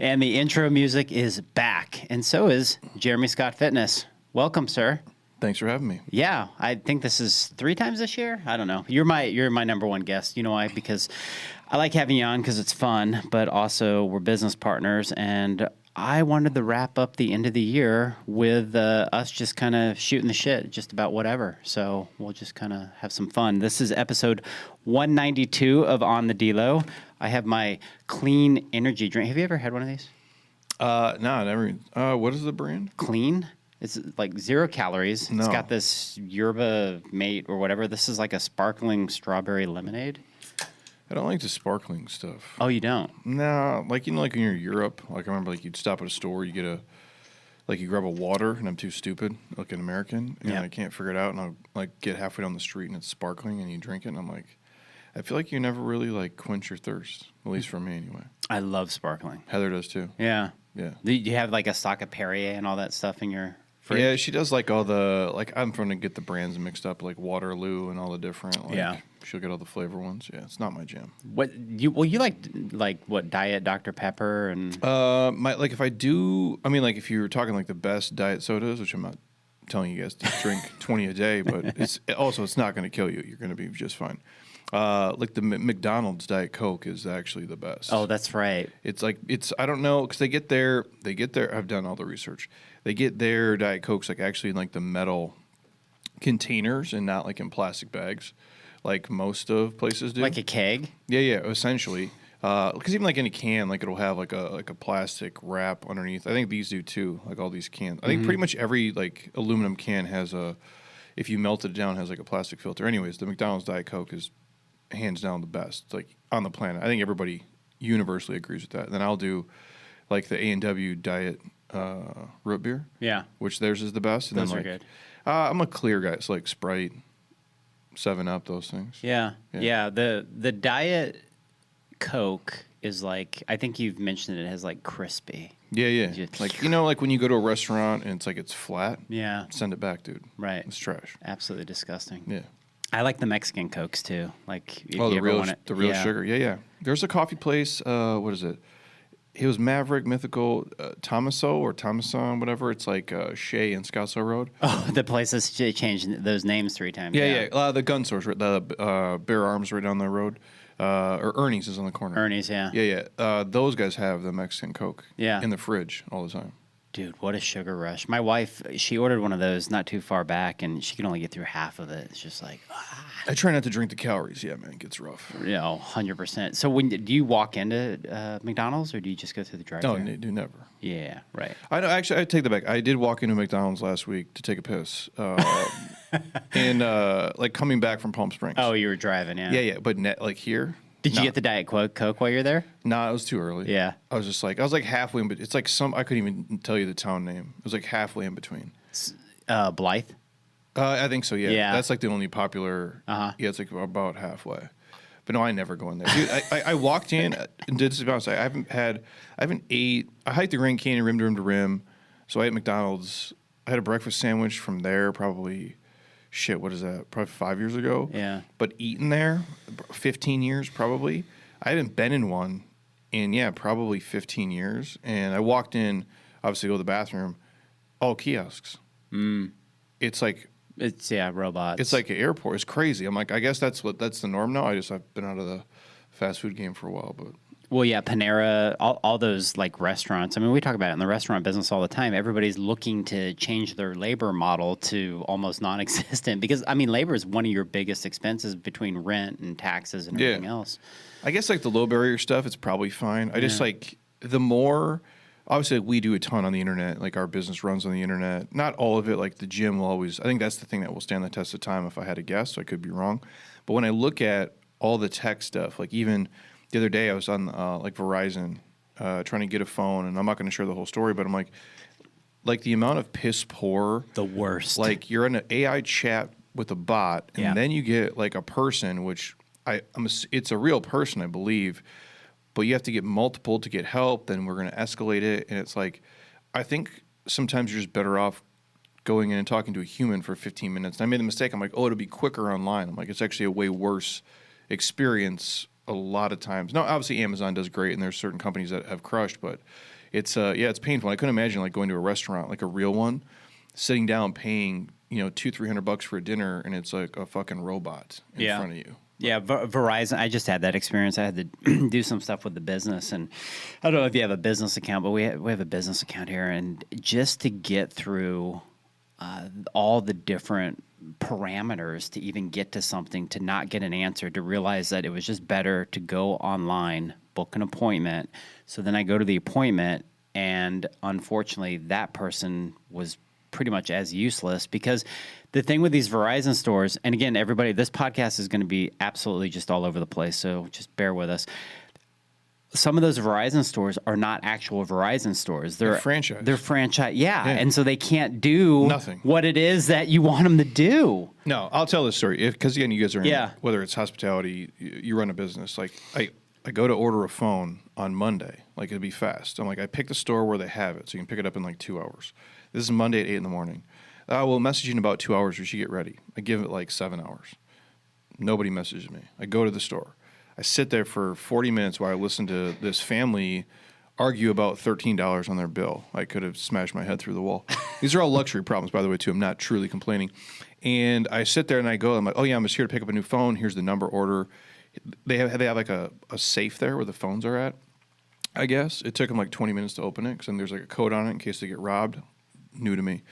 And the intro music is back, and so is Jeremy Scott Fitness. Welcome, sir. Thanks for having me. Yeah, I think this is 3 times this year. I don't know. You're my number one guest. You know why? Because I like having you on because it's fun, but also we're business partners, and I wanted to wrap up the end of the year with us just kind of shooting the shit, just about whatever. So we'll just kind of have some fun. This is episode 192 of On the Delo. I have my clean energy drink. Have you ever had one of these? No, never. What is the brand? Clean? It's like 0 calories. No. It's got this yerba mate or whatever. This is like a sparkling strawberry lemonade. I don't like the sparkling stuff. Oh, you don't? No, like like when you're in Europe, like I remember like you'd stop at a store, you get you grab a water, and I'm too stupid, like an American, and I can't figure it out, and I'll like get halfway down the street and it's sparkling, and you drink it, and I'm like, I feel like you never really like quench your thirst, at least for me anyway. I love sparkling. Heather does too. Yeah. Yeah. Do you have like a stock of Perrier and all that stuff in your fridge? Yeah, she does like all the I'm trying to get the brands mixed up, like Waterloo and all the different. Like, she'll get all the flavor ones. Yeah, it's not my jam. You like what Diet Dr Pepper and if I do, I mean like if you're talking like the best diet sodas, which I'm not telling you guys to drink 20 a day, but it's not going to kill you. You're going to be just fine. Like the McDonald's Diet Coke is actually the best. Oh, that's right. It's I don't know because they get their I've done all the research. They get their Diet Cokes like actually in like the metal containers and not like in plastic bags, like most of places do. Like a keg. Yeah, essentially. Because even like in a can, like it'll have like a plastic wrap underneath. I think these do too. Like all these cans. I think pretty much every like aluminum can has if you melt it down, has like a plastic filter. Anyways, the McDonald's Diet Coke is hands down the best like on the planet. I think everybody universally agrees with that. And then I'll do like the A&W Diet root beer. Yeah. Which theirs is the best. And those then, are good. I'm a clear guy. It's like Sprite, 7-Up, those things. Yeah. The Diet Coke is like, I think you've mentioned it has like crispy. Yeah. Like, like when you go to a restaurant and it's flat. Yeah. Send it back, dude. Right. It's trash. Absolutely disgusting. Yeah. I like the Mexican Cokes too. Like, if the you ever real want it. the real sugar. Yeah. There's a coffee place. What is it? It was Maverick, Mythical, Tomaso or Thomason, whatever. It's like Shea and Scottsdale Road. Oh, the place has changed those names 3 times. Yeah. The gun store's right, the Bear Arms right down the road. Or Ernie's is on the corner. Ernie's, yeah. Yeah. Those guys have the Mexican Coke in the fridge all the time. Dude, what a sugar rush. My wife, she ordered one of those not too far back, and she can only get through half of it. It's just like, I try not to drink the calories. Yeah, man, it gets rough. 100%. So do you walk into McDonald's, or do you just go through the drive-thru? No, do never. Yeah, right. I know. Actually, I take that back. I did walk into McDonald's last week to take a piss, and like coming back from Palm Springs. Oh, you were driving, yeah. Yeah. But like here. Did you get the Diet Coke while you're there? No, it was too early. Yeah. I was like halfway in, but it's like I couldn't even tell you the town name. It was like halfway in between. Blythe? I think so, yeah. Yeah. That's like the only popular. Uh-huh. Yeah, it's like about halfway. But no, I never go in there. Dude, I walked in, and to be honest, I haven't ate, I hiked the Grand Canyon rim to rim, so I ate McDonald's. I had a breakfast sandwich from there probably, what is that? Probably 5 years ago. Yeah. But eaten there, 15 years probably. I hadn't been in one in, probably 15 years. And I walked in, obviously go to the bathroom, all kiosks. It's like... It's, robots. It's like an airport. It's crazy. I'm like, I guess that's the norm now. I've been out of the fast food game for a while, but... Well, yeah, Panera, all those like restaurants. I mean, we talk about it in the restaurant business all the time. Everybody's looking to change their labor model to almost non-existent because, I mean, labor is one of your biggest expenses between rent and taxes and everything else. I guess like the low barrier stuff, it's probably fine. I just like the more, obviously like, we do a ton on the internet. Like our business runs on the internet. Not all of it, like the gym will always, I think that's the thing that will stand the test of time if I had to guess. So I could be wrong. But when I look at all the tech stuff, like even... The other day I was on like Verizon trying to get a phone, and I'm not going to share the whole story, but I'm like the amount of piss poor. The worst. Like you're in an AI chat with a bot, and then you get like a person, which it's a real person, I believe, but you have to get multiple to get help. Then we're going to escalate it, and it's like I think sometimes you're just better off going in and talking to a human for 15 minutes. And I made the mistake. I'm like, oh, it'll be quicker online. I'm like, it's actually a way worse experience a lot of times. Now, obviously, Amazon does great, and there's certain companies that have crushed, but it's painful. I couldn't imagine like going to a restaurant, like a real one, sitting down paying, $200-300 for a dinner, and it's like a fucking robot in front of you. Yeah, Verizon. I just had that experience. I had to do some stuff with the business, and I don't know if you have a business account, but we have a business account here, and just to get through all the different parameters to even get to something, to not get an answer, to realize that it was just better to go online, book an appointment. So then I go to the appointment, and unfortunately, that person was pretty much as useless, because the thing with these Verizon stores, and again, everybody, this podcast is going to be absolutely just all over the place, so just bear with us. Some of those Verizon stores are not actual Verizon stores. They're franchise. They're franchise, yeah. And so they can't do nothing. What it is that you want them to do. No, I'll tell this story, because again, you guys are in, whether it's hospitality, you run a business. Like I go to order a phone on Monday, like it'd be fast. I'm like, I pick the store where they have it, so you can pick it up in like 2 hours. This is Monday at 8 in the morning. We'll message you in about 2 hours. We should get ready. I give it like 7 hours. Nobody messages me. I go to the store. I sit there for 40 minutes while I listen to this family argue about $13 on their bill. I could have smashed my head through the wall. These are all luxury problems, by the way, too. I'm not truly complaining. And I sit there and I'm like, oh yeah, I'm just here to pick up a new phone. Here's the number order. They have like a safe there where the phones are at, I guess. It took them like 20 minutes to open it, because then there's like a code on it in case they get robbed. New to me.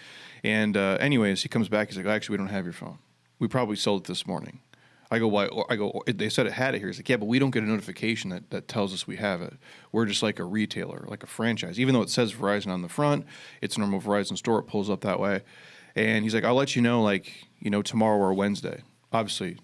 And anyways, he comes back. He's like, actually, we don't have your phone. We probably sold it this morning. I go, why? They said it had it here. He's like, yeah, but we don't get a notification that tells us we have it. We're just like a retailer, like a franchise. Even though it says Verizon on the front, it's a normal Verizon store. It pulls up that way. And he's like, I'll let you know, tomorrow or Wednesday. Obviously,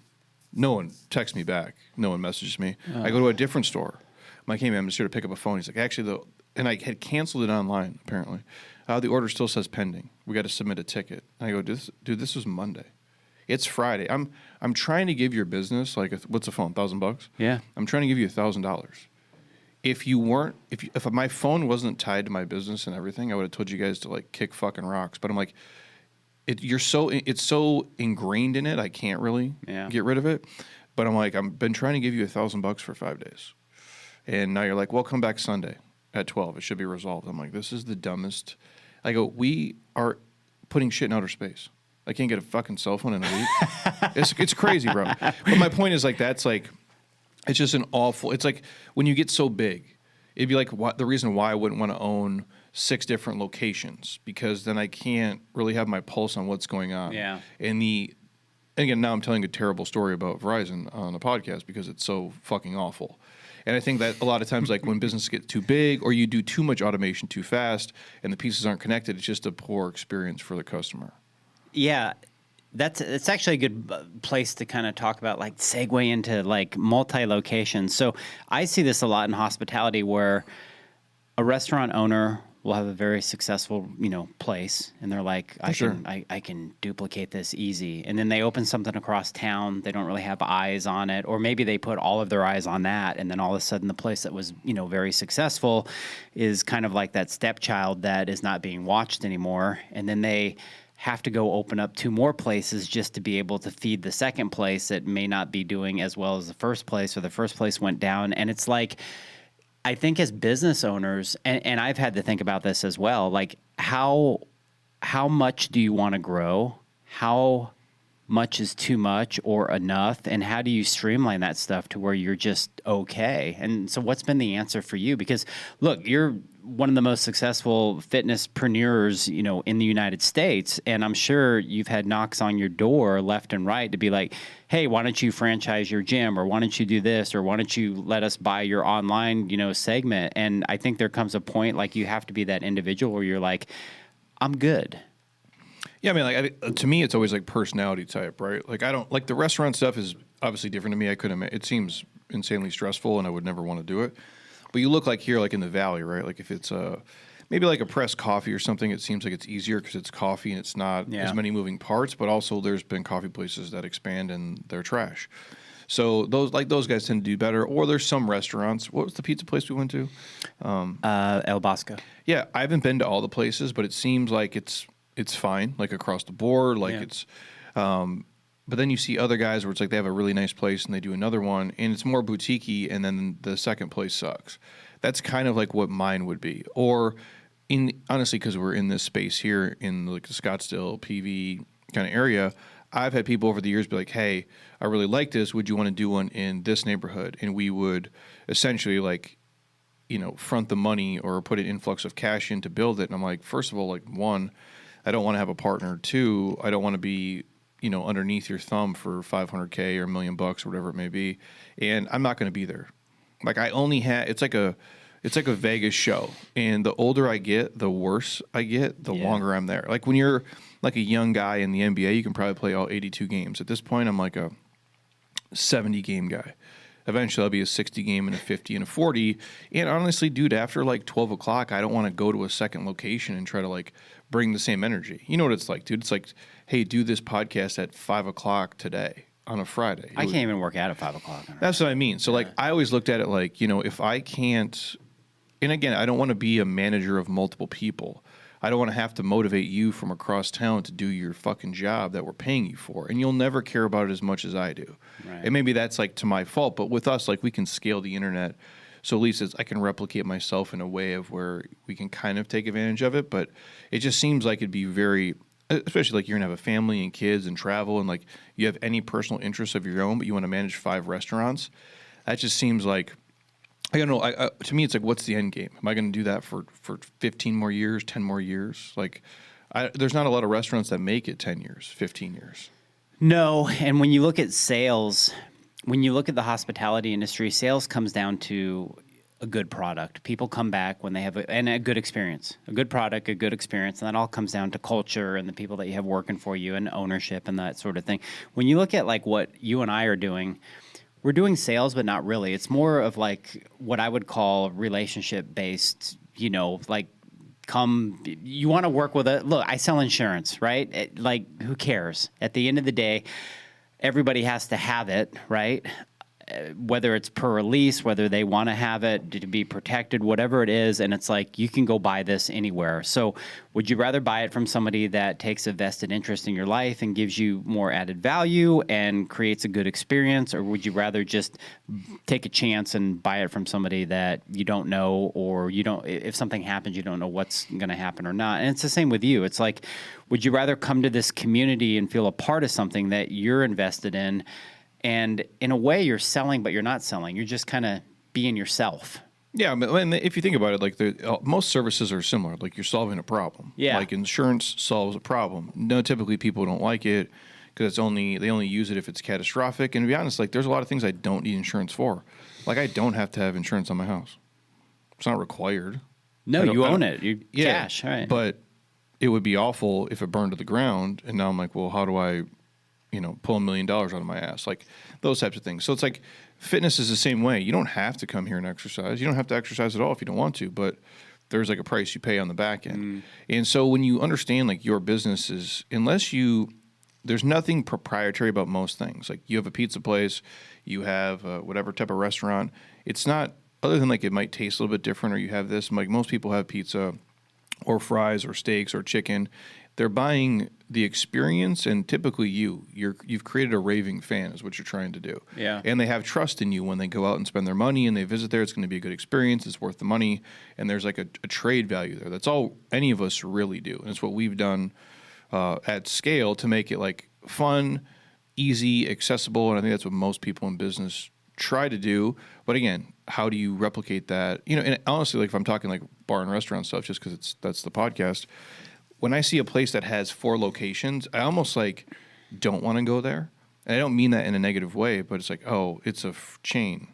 no one texts me back. No one messages me. I go to a different store. I'm like, hey, man, I'm just here to pick up a phone. He's like, actually, and I had canceled it online, apparently. The order still says pending. We got to submit a ticket. And I go, dude, this was Monday. It's Friday. I'm trying to give your business, what's a phone, $1,000? Yeah. I'm trying to give you $1,000. If my phone wasn't tied to my business and everything, I would have told you guys to kick fucking rocks. But I'm like, it's so ingrained in it, I can't really get rid of it. But I'm like, I've been trying to give you $1,000 for 5 days. And now you're like, well, come back Sunday at 12. It should be resolved. I'm like, this is the dumbest. I go, we are putting shit in outer space. I can't get a fucking cell phone in a week. It's crazy, bro. But my point is it's just an awful, it's like when you get so big, it'd be like the reason why I wouldn't want to own 6 different locations, because then I can't really have my pulse on what's going on. Yeah. And again, now I'm telling a terrible story about Verizon on the podcast because it's so fucking awful. And I think that a lot of times, when businesses get too big or you do too much automation too fast and the pieces aren't connected, it's just a poor experience for the customer. Yeah, it's actually a good place to kind of talk about, segue into multi-locations. So I see this a lot in hospitality, where a restaurant owner will have a very successful, place, and they're like, I can duplicate this easy. And then they open something across town. They don't really have eyes on it, or maybe they put all of their eyes on that, and then all of a sudden the place that was, very successful is kind of like that stepchild that is not being watched anymore. And then they have to go open up 2 more places just to be able to feed the second place that may not be doing as well as the first place, or the first place went down. And it's I think as business owners, and I've had to think about this as well, how much do you want to grow? How much is too much or enough? And how do you streamline that stuff to where you're just okay? And so what's been the answer for you? Because look, you're one of the most successful fitnesspreneurs, in the United States. And I'm sure you've had knocks on your door left and right to be like, hey, why don't you franchise your gym? Or why don't you do this? Or why don't you let us buy your online, segment? And I think there comes a point, you have to be that individual where you're like, I'm good. Yeah, I mean, to me, it's always personality type, right? I don't the restaurant stuff is obviously different to me. I couldn't. It seems insanely stressful, and I would never want to do it. But you look here, in the valley, right? If it's maybe a pressed coffee or something, it seems like it's easier because it's coffee and it's not as many moving parts. But also, there's been coffee places that expand and they're trash. So those guys tend to do better. Or there's some restaurants. What was the pizza place we went to? El Bosco. Yeah, I haven't been to all the places, but it seems like it's fine, across the board, it's. But then you see other guys where it's they have a really nice place and they do another one, and it's more boutique-y, and then the second place sucks. That's kind of like what mine would be. Or honestly, because we're in this space here in like the Scottsdale PV kind of area, I've had people over the years be like, hey, I really like this. Would you want to do one in this neighborhood? And we would essentially like, front the money or put an influx of cash in to build it. And I'm like, first of all, like, one, I don't want to have a partner. Two, I don't want to be, underneath your thumb for $500K or $1 million or whatever it may be. And I'm not going to be there. Like I only had, it's like a Vegas show. And the older I get, the worse I get, the longer I'm there. Like when you're like a young guy in the NBA, you can probably play all 82 games. At this point, I'm like a 70 game guy. Eventually, I'll be a 60 game and a 50 and a 40. And honestly, dude, after like 12 o'clock, I don't want to go to a second location and try to like bring the same energy. You know what it's like, dude? It's like, hey, do this podcast at 5 o'clock today on a Friday. I can't even work out at 5 o'clock. That's what I mean. So like, I always looked at it like, if I can't, and again, I don't want to be a manager of multiple people. I don't want to have to motivate you from across town to do your fucking job that we're paying you for. And you'll never care about it as much as I do. Right. And maybe that's like to my fault, but with us, like we can scale the internet. So at least I can replicate myself in a way of where we can kind of take advantage of it. But it just seems like it'd be very, especially like you're going to have a family and kids and travel and like you have any personal interests of your own, but you want to manage 5 restaurants. That just seems like, I don't know. To me, it's like, what's the end game? Am I going to do that for 15 more years, 10 more years? Like, there's not a lot of restaurants that make it 10 years, 15 years. No, and when you look at sales, when you look at the hospitality industry, sales comes down to a good product. People come back when they have a good experience, a good product, a good experience, and that all comes down to culture and the people that you have working for you and ownership and that sort of thing. When you look at like what you and I are doing, we're doing sales, but not really. It's more of like what I would call relationship-based, like you want to work with look, I sell insurance, right? Like who cares? At the end of the day, everybody has to have it, right? Whether it's per release, whether they want to have it to be protected, whatever it is. And it's like, you can go buy this anywhere. So would you rather buy it from somebody that takes a vested interest in your life and gives you more added value and creates a good experience? Or would you rather just take a chance and buy it from somebody that you don't know, or if something happens, you don't know what's going to happen or not? And it's the same with you. It's like, would you rather come to this community and feel a part of something that you're invested in? And in a way, you're selling, but you're not selling. You're just kind of being yourself. Yeah, but if you think about it, like most services are similar. Like you're solving a problem. Yeah. Like insurance solves a problem. No, typically people don't like it because they only use it if it's catastrophic. And to be honest, like there's a lot of things I don't need insurance for. Like I don't have to have insurance on my house. It's not required. No, you own it. You cash, right? But it would be awful if it burned to the ground. And now I'm like, well, how do I pull $1 million out of my ass, like those types of things. So it's like fitness is the same way. You don't have to come here and exercise. You don't have to exercise at all if you don't want to, but there's like a price you pay on the back end. And so when you understand like your business is, there's nothing proprietary about most things. Like you have a pizza place, you have whatever type of restaurant. It's not, other than like it might taste a little bit different, or you have this, like most people have pizza or fries or steaks or chicken. They're buying the experience, and typically you've created a raving fan is what you're trying to do. Yeah. And they have trust in you when they go out and spend their money and they visit there. It's going to be a good experience. It's worth the money, and there's like a trade value there. That's all any of us really do, and it's what we've done at scale to make it like fun, easy, accessible, and I think that's what most people in business try to do. But again, how do you replicate that? And honestly, like if I'm talking like bar and restaurant stuff, just because that's the podcast. When I see a place that has 4 locations, I almost like don't want to go there. And I don't mean that in a negative way, but it's like, oh, it's a chain.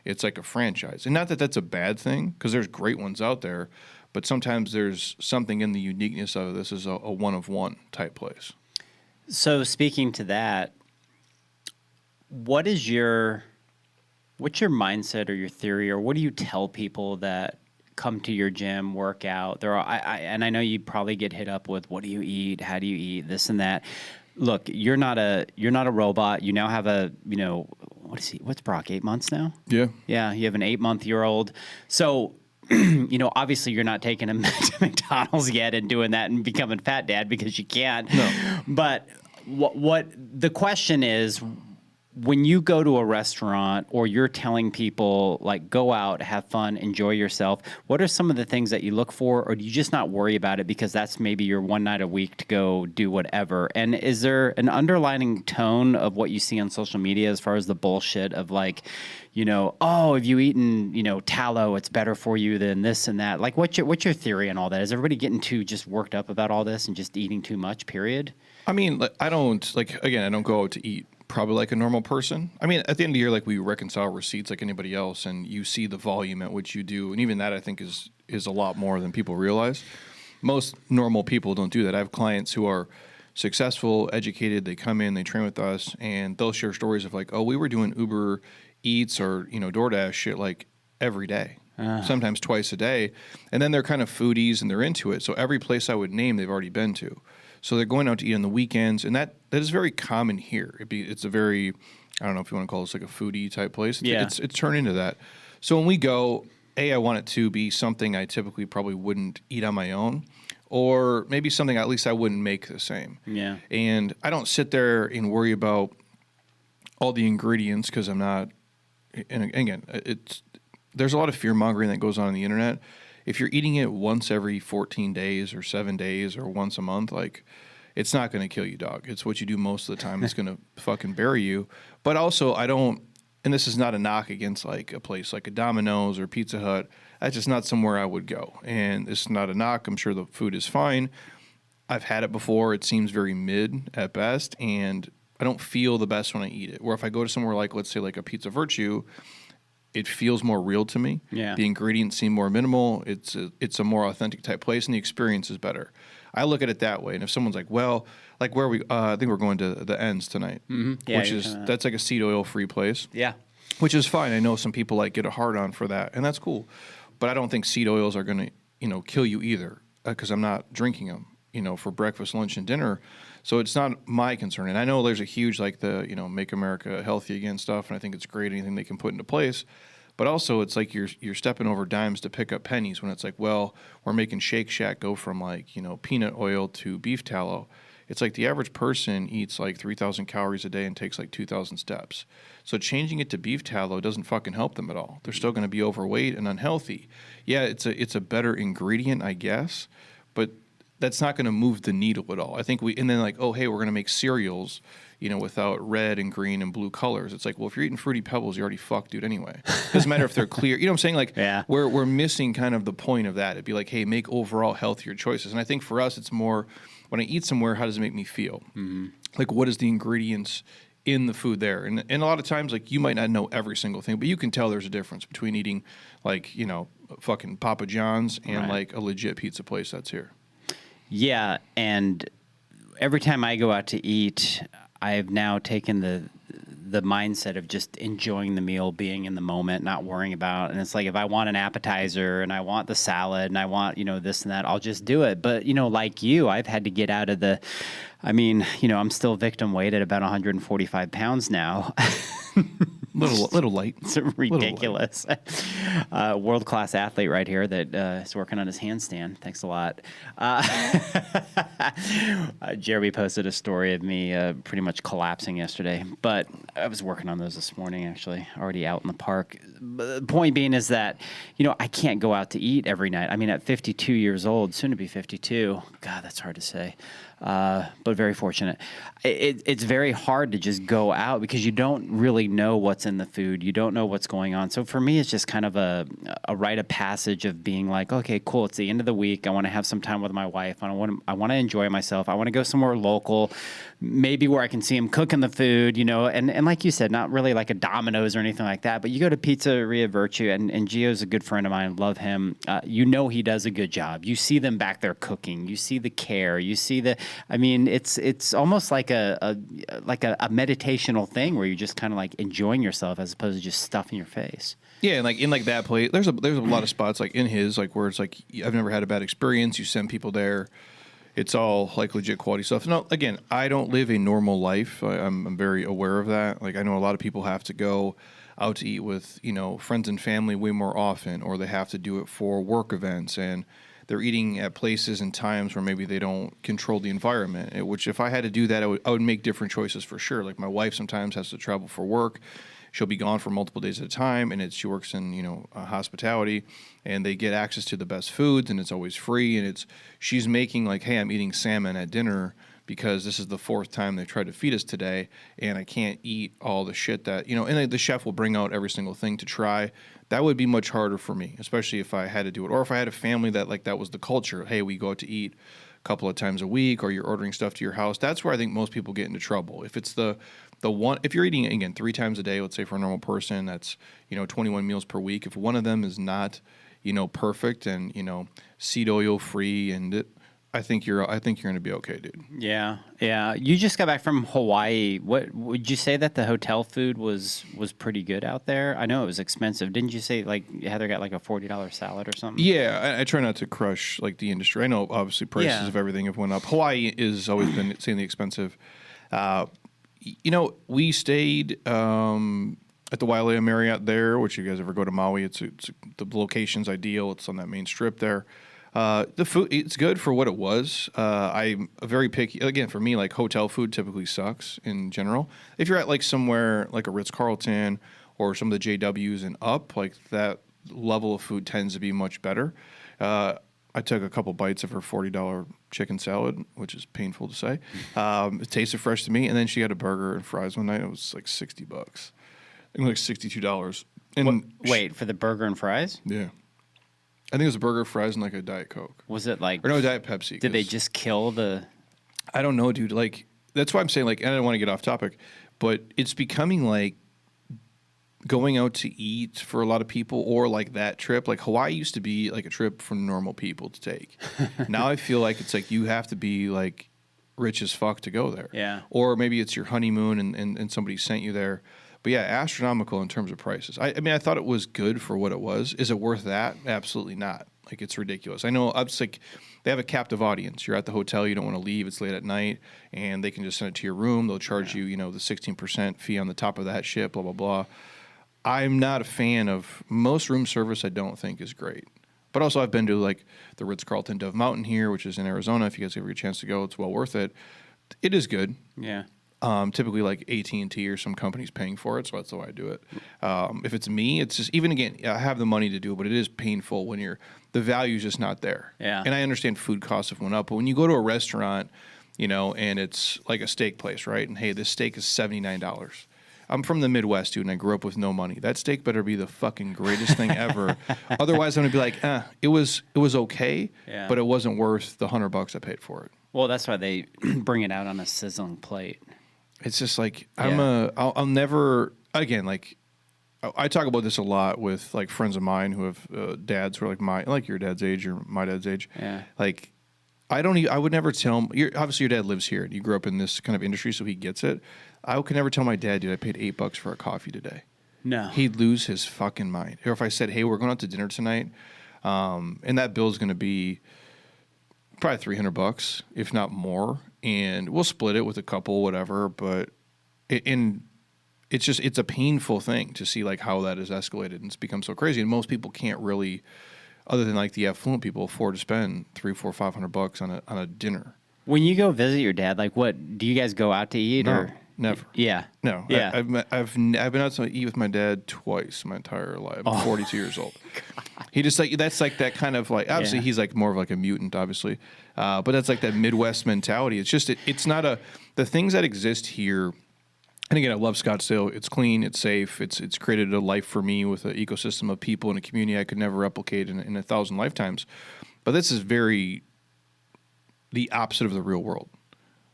It's like a franchise. And not that that's a bad thing, because there's great ones out there, but sometimes there's something in the uniqueness of this is a one-of-one type place. So speaking to that, what's your mindset or your theory, or what do you tell people that come to your gym, work out? And I know you probably get hit up with, what do you eat? How do you eat? This and that. Look, you're not a robot. You now have what's Brock, 8 months now? Yeah. Yeah. You have an 8-month-old. So, obviously you're not taking him to McDonald's yet and doing that and becoming fat dad, because you can't. No. But what the question is, when you go to a restaurant or you're telling people like go out, have fun, enjoy yourself, what are some of the things that you look for, or do you just not worry about it because that's maybe your one night a week to go do whatever? And is there an underlining tone of what you see on social media as far as the bullshit of like, you know, oh, if you eaten, you know, tallow, it's better for you than this and that. Like, what's your theory on all that? Is everybody getting too just worked up about all this and just eating too much, period? I mean, I don't go out to eat probably like a normal person. I mean, at the end of the year, like we reconcile receipts like anybody else, and you see the volume at which you do, and even that I think is a lot more than people realize. Most normal people don't do that. I have clients who are successful, educated. They come in, they train with us, and they'll share stories of like, oh, we were doing Uber Eats or DoorDash shit like every day. Sometimes twice a day, and then they're kind of foodies and they're into it. So every place I would name, they've already been to. So they're going out to eat on the weekends, and that is very common here. It's a very, I don't know if you want to call this like a foodie type place. It's turned into that. So when we go, I want it to be something I typically probably wouldn't eat on my own, or maybe something at least I wouldn't make the same. Yeah. And I don't sit there and worry about all the ingredients because I'm not. And again, there's a lot of fear mongering that goes on the internet. If you're eating it once every 14 days or 7 days or once a month, like it's not going to kill you, dog. It's what you do most of the time. It's going to fucking bury you. But also I don't, and this is not a knock against like a place like a Domino's or Pizza Hut. That's just not somewhere I would go. And it's not a knock. I'm sure the food is fine. I've had it before. It seems very mid at best. And I don't feel the best when I eat it. Where if I go to somewhere like, let's say like a Pizza Virtue, it feels more real to me. Yeah. The ingredients seem more minimal. It's a more authentic type place, and the experience is better. I look at it that way. And if someone's like, well, like where we, I think we're going to the Ends tonight, Yeah, which is that's like a seed oil free place. Yeah. Which is fine. I know some people like get a hard on for that, and that's cool. But I don't think seed oils are going to kill you either, because I'm not drinking them for breakfast, lunch, and dinner. So it's not my concern. And I know there's a huge, like the, Make America Healthy Again stuff, and I think it's great, anything they can put into place. But also it's like you're stepping over dimes to pick up pennies when it's like, well, we're making Shake Shack go from like, peanut oil to beef tallow. It's like the average person eats like 3,000 calories a day and takes like 2,000 steps. So changing it to beef tallow doesn't fucking help them at all. They're still going to be overweight and unhealthy. Yeah, it's a better ingredient, I guess, but that's not going to move the needle at all. I think and then like, oh, hey, we're going to make cereals, without red and green and blue colors. It's like, well, if you're eating Fruity Pebbles, you're already fucked, dude, anyway. Doesn't matter if they're clear. You know what I'm saying? Like, yeah. we're missing kind of the point of that. It'd be like, hey, make overall healthier choices. And I think for us, it's more, when I eat somewhere, how does it make me feel? Mm-hmm. Like, what is the ingredients in the food there? And a lot of times, like, you might not know every single thing, but you can tell there's a difference between eating, like, fucking Papa John's and, like, a legit pizza place that's here. Yeah, and every time I go out to eat, I've now taken the mindset of just enjoying the meal, being in the moment, not worrying about. And it's like if I want an appetizer and I want the salad and I want this and that, I'll just do it. But like you, I've had to get out of the. I mean, I'm still victim weight at about 145 pounds now. Little light. It's ridiculous. World-class athlete right here that is working on his handstand. Thanks a lot. Jeremy posted a story of me pretty much collapsing yesterday, but I was working on those this morning, actually, already out in the park. The point being is that, I can't go out to eat every night. I mean, at 52 years old, soon to be 52, God, that's hard to say. But very fortunate. It's very hard to just go out because you don't really know what's in the food. You don't know what's going on. So for me, it's just kind of a rite of passage of being like, okay, cool. It's the end of the week. I want to have some time with my wife. I want to enjoy myself. I want to go somewhere local, maybe where I can see him cooking the food, and like you said, not really like a Domino's or anything like that, but you go to Pizzeria Virtue, and Gio's a good friend of mine. Love him. He does a good job. You see them back there cooking. You see the care. You see it's almost like a meditational thing where you're just kind of like enjoying yourself as opposed to just stuffing your face. Yeah, and like in like that place, there's a lot of spots like in his like where it's like I've never had a bad experience. You send people there. It's all like legit quality stuff. No, again, I don't live a normal life. I'm very aware of that. Like I know a lot of people have to go out to eat with friends and family way more often, or they have to do it for work events, and they're eating at places and times where maybe they don't control the environment. Which if I had to do that, I would make different choices for sure. Like my wife sometimes has to travel for work. She'll be gone for multiple days at a time, and she works in hospitality, and they get access to the best foods, and it's always free. And she's making like, hey, I'm eating salmon at dinner because this is the fourth time they've tried to feed us today, and I can't eat all the shit that And the chef will bring out every single thing to try. That would be much harder for me, especially if I had to do it, or if I had a family that was the culture. Hey, we go out to eat a couple of times a week, or you're ordering stuff to your house. That's where I think most people get into trouble. If it's the one, if you're eating again 3 times a day, let's say for a normal person, that's 21 meals per week. If one of them is not perfect and seed oil free, and I think you're going to be okay, dude. Yeah. You just got back from Hawaii. What would you say that the hotel food was pretty good out there? I know it was expensive. Didn't you say like Heather got like a $40 salad or something? Yeah, I try not to crush like the industry. I know obviously prices of everything have went up. Hawaii has always been insanely expensive. We stayed at the Wailea Marriott there, which you guys ever go to Maui, the location's ideal. It's on that main strip there. The food, it's good for what it was. I'm very picky. Again, for me, like hotel food typically sucks in general. If you're at like somewhere like a Ritz-Carlton or some of the JWs and up, like that level of food tends to be much better. I took a couple bites of her $40 chicken salad, which is painful to say. It tasted fresh to me. And then she had a burger and fries one night. It was like $60. I think like $62. And wait, for the burger and fries? Yeah. I think it was a burger, fries, and like a Diet Coke. Was it like... Or no, Diet Pepsi. Did they just kill the... I don't know, dude. Like, that's why I'm saying, like, and I don't want to get off topic, but it's becoming like going out to eat for a lot of people, or like that trip. Like Hawaii used to be like a trip for normal people to take. Now I feel like it's like you have to be like rich as fuck to go there. Yeah. Or maybe it's your honeymoon and somebody sent you there. But yeah, astronomical in terms of prices. I mean, I thought it was good for what it was. Is it worth that? Absolutely not. Like, it's ridiculous. I know, it's like they have a captive audience. You're at the hotel, you don't want to leave, it's late at night, and they can just send it to your room. They'll charge you, the 16% fee on the top of that shit, blah, blah, blah. I'm not a fan of most room service. I don't think is great. But also, I've been to like the Ritz-Carlton Dove Mountain here, which is in Arizona. If you guys ever get a chance to go, it's well worth it. It is good. Yeah. Typically like AT&T or some company's paying for it, so that's the way I do it. If it's me, it's just, even again, I have the money to do it, but it is painful when the value is just not there. Yeah. And I understand food costs have went up, but when you go to a restaurant, and it's like a steak place, right? And hey, this steak is $79. I'm from the Midwest, dude, and I grew up with no money. That steak better be the fucking greatest thing ever. Otherwise, I'm gonna be like, it was okay, but it wasn't worth the $100 I paid for it. Well, that's why they bring it out on a sizzling plate. It's just like I'll never again, like I talk about this a lot with like friends of mine who have dads who are like your dad's age or my dad's age. Yeah. Like I would never tell him. Obviously, your dad lives here and you grew up in this kind of industry, so he gets it. I could never tell my dad, dude, I paid $8 for a coffee today. No, he'd lose his fucking mind. Or if I said, hey, we're going out to dinner tonight, and that bill's going to be probably $300, if not more. And we'll split it with a couple, whatever. But it's a painful thing to see like how that has escalated and it's become so crazy. And most people can't really, other than like the affluent people, afford to spend $300, $400, $500 on a dinner. When you go visit your dad, like what do you guys go out to eat? No, or never. Yeah. No. Yeah. I've been out to eat with my dad twice my entire life. I'm 42 years old. God. He just like that's like that kind of like obviously he's like more of like a mutant obviously, but that's like that Midwest mentality. It's just it's not the things that exist here. And again, I love Scottsdale. It's clean, it's safe, it's created a life for me with an ecosystem of people and a community I could never replicate in 1,000 lifetimes. But this is very the opposite of the real world.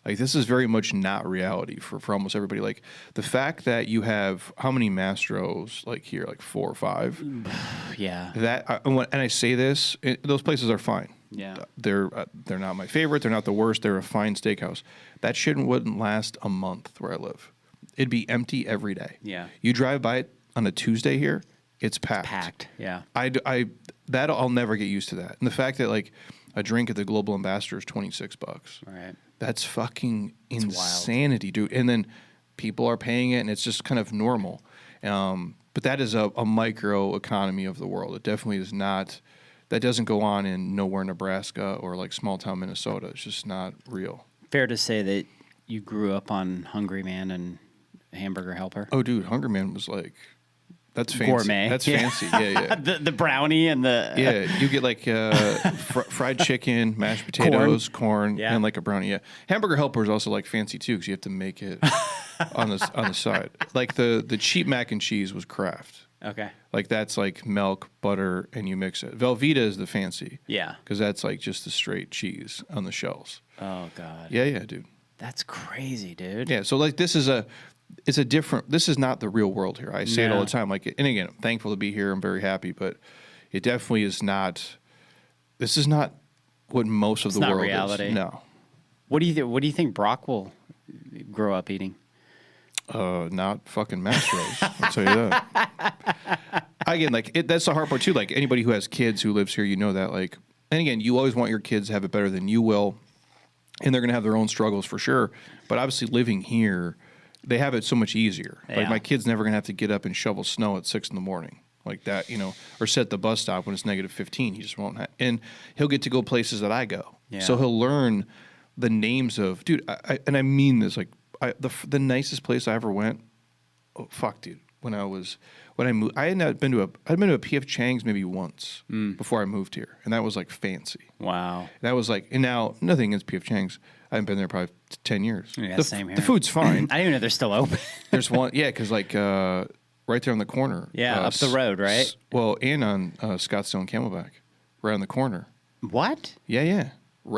Like this is very much not reality for almost everybody. Like the fact that you have how many Mastros like here, like 4 or 5. Yeah. And I say this, those places are fine. Yeah. They're not my favorite. They're not the worst. They're a fine steakhouse. That shit wouldn't last a month where I live. It'd be empty every day. Yeah. You drive by it on a Tuesday here, it's packed. Packed. Yeah. I'll never get used to that. And the fact that like a drink at the Global Ambassador is $26. Right. That's fucking insanity, dude. And then people are paying it, and it's just kind of normal. But that is a micro economy of the world. It definitely is not. that doesn't go on in nowhere Nebraska or like small town Minnesota. It's just not real. Fair to say that you grew up on Hungry Man and Hamburger Helper. Oh, dude, Hungry Man was like, that's fancy. Gourmet. That's fancy. Yeah. the brownie and the Yeah, you get like fried chicken, mashed potatoes, corn, Yeah. and like a brownie. Yeah, Hamburger Helper is also like fancy too because you have to make it on the side. Like the cheap mac and cheese was Kraft. Okay. Like that's like milk, butter, and you mix it. Velveeta is the fancy. Yeah. Because that's like just the straight cheese on the shells. Oh God. Yeah, dude. That's crazy, dude. Yeah, so like this is this is not the real world here. I say it all the time. Like, and again, I'm thankful to be here. I'm very happy, but it definitely is not. This is not what most of the world reality. is. No. What do you think Brock will grow up eating? Not fucking mashed rolls. I'll tell you that. Again, like that's the hard part too. Like anybody who has kids who lives here, you know that. Like, and again, you always want your kids to have it better than you will, and they're gonna have their own struggles for sure. But obviously, living here, they have it so much easier. Yeah. Like my kid's never gonna have to get up and shovel snow at 6 a.m. like that, or sit at the bus stop when it's -15. He just won't. And he'll get to go places that I go. Yeah. So he'll learn the names of dude. And I mean this. Like the nicest place I ever went. Oh fuck, dude. When I moved, I'd been to a P.F. Chang's maybe once before I moved here, and that was like fancy. Wow. That was like, and now nothing against P.F. Chang's. I haven't been there probably 10 years. Yeah, same here. The food's fine. I didn't even know they're still open. There's one, yeah, because like right there on the corner. Yeah, up the road, right? Well, and on Scottsdale and Camelback, right on the corner. What? Yeah.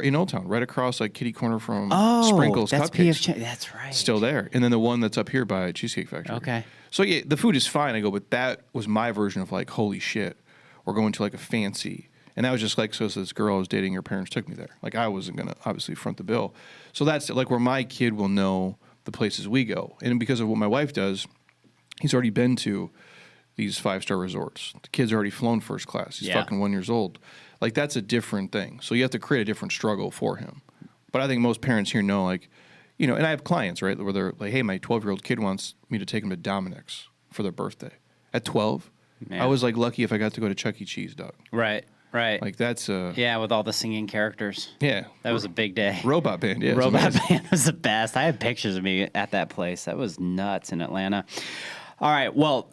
In Old Town, right across like kitty corner from Oh, Sprinkles that's Cupcakes. PF. That's right. Still there. And then the one that's up here by Cheesecake Factory. Okay. So yeah, the food is fine. I go, but that was my version of like, holy shit, we're going to like a fancy. And that was just like, so this girl I was dating, her parents took me there. Like I wasn't going to obviously front the bill. So that's like where my kid will know the places we go. And because of what my wife does, he's already been to these 5-star resorts. The kid's already flown first class. He's fucking 1 year old. Like that's a different thing. So you have to create a different struggle for him. But I think most parents here know, like, and I have clients, right, where they're like, hey, my 12-year-old kid wants me to take him to Dominic's for their birthday. At 12, I was like lucky if I got to go to Chuck E. Cheese, Doug. Right. Like that's yeah, with all the singing characters. Yeah. That was a big day. Robot Band, yeah. Robot Band was the best. I have pictures of me at that place. That was nuts in Atlanta. All right. Well,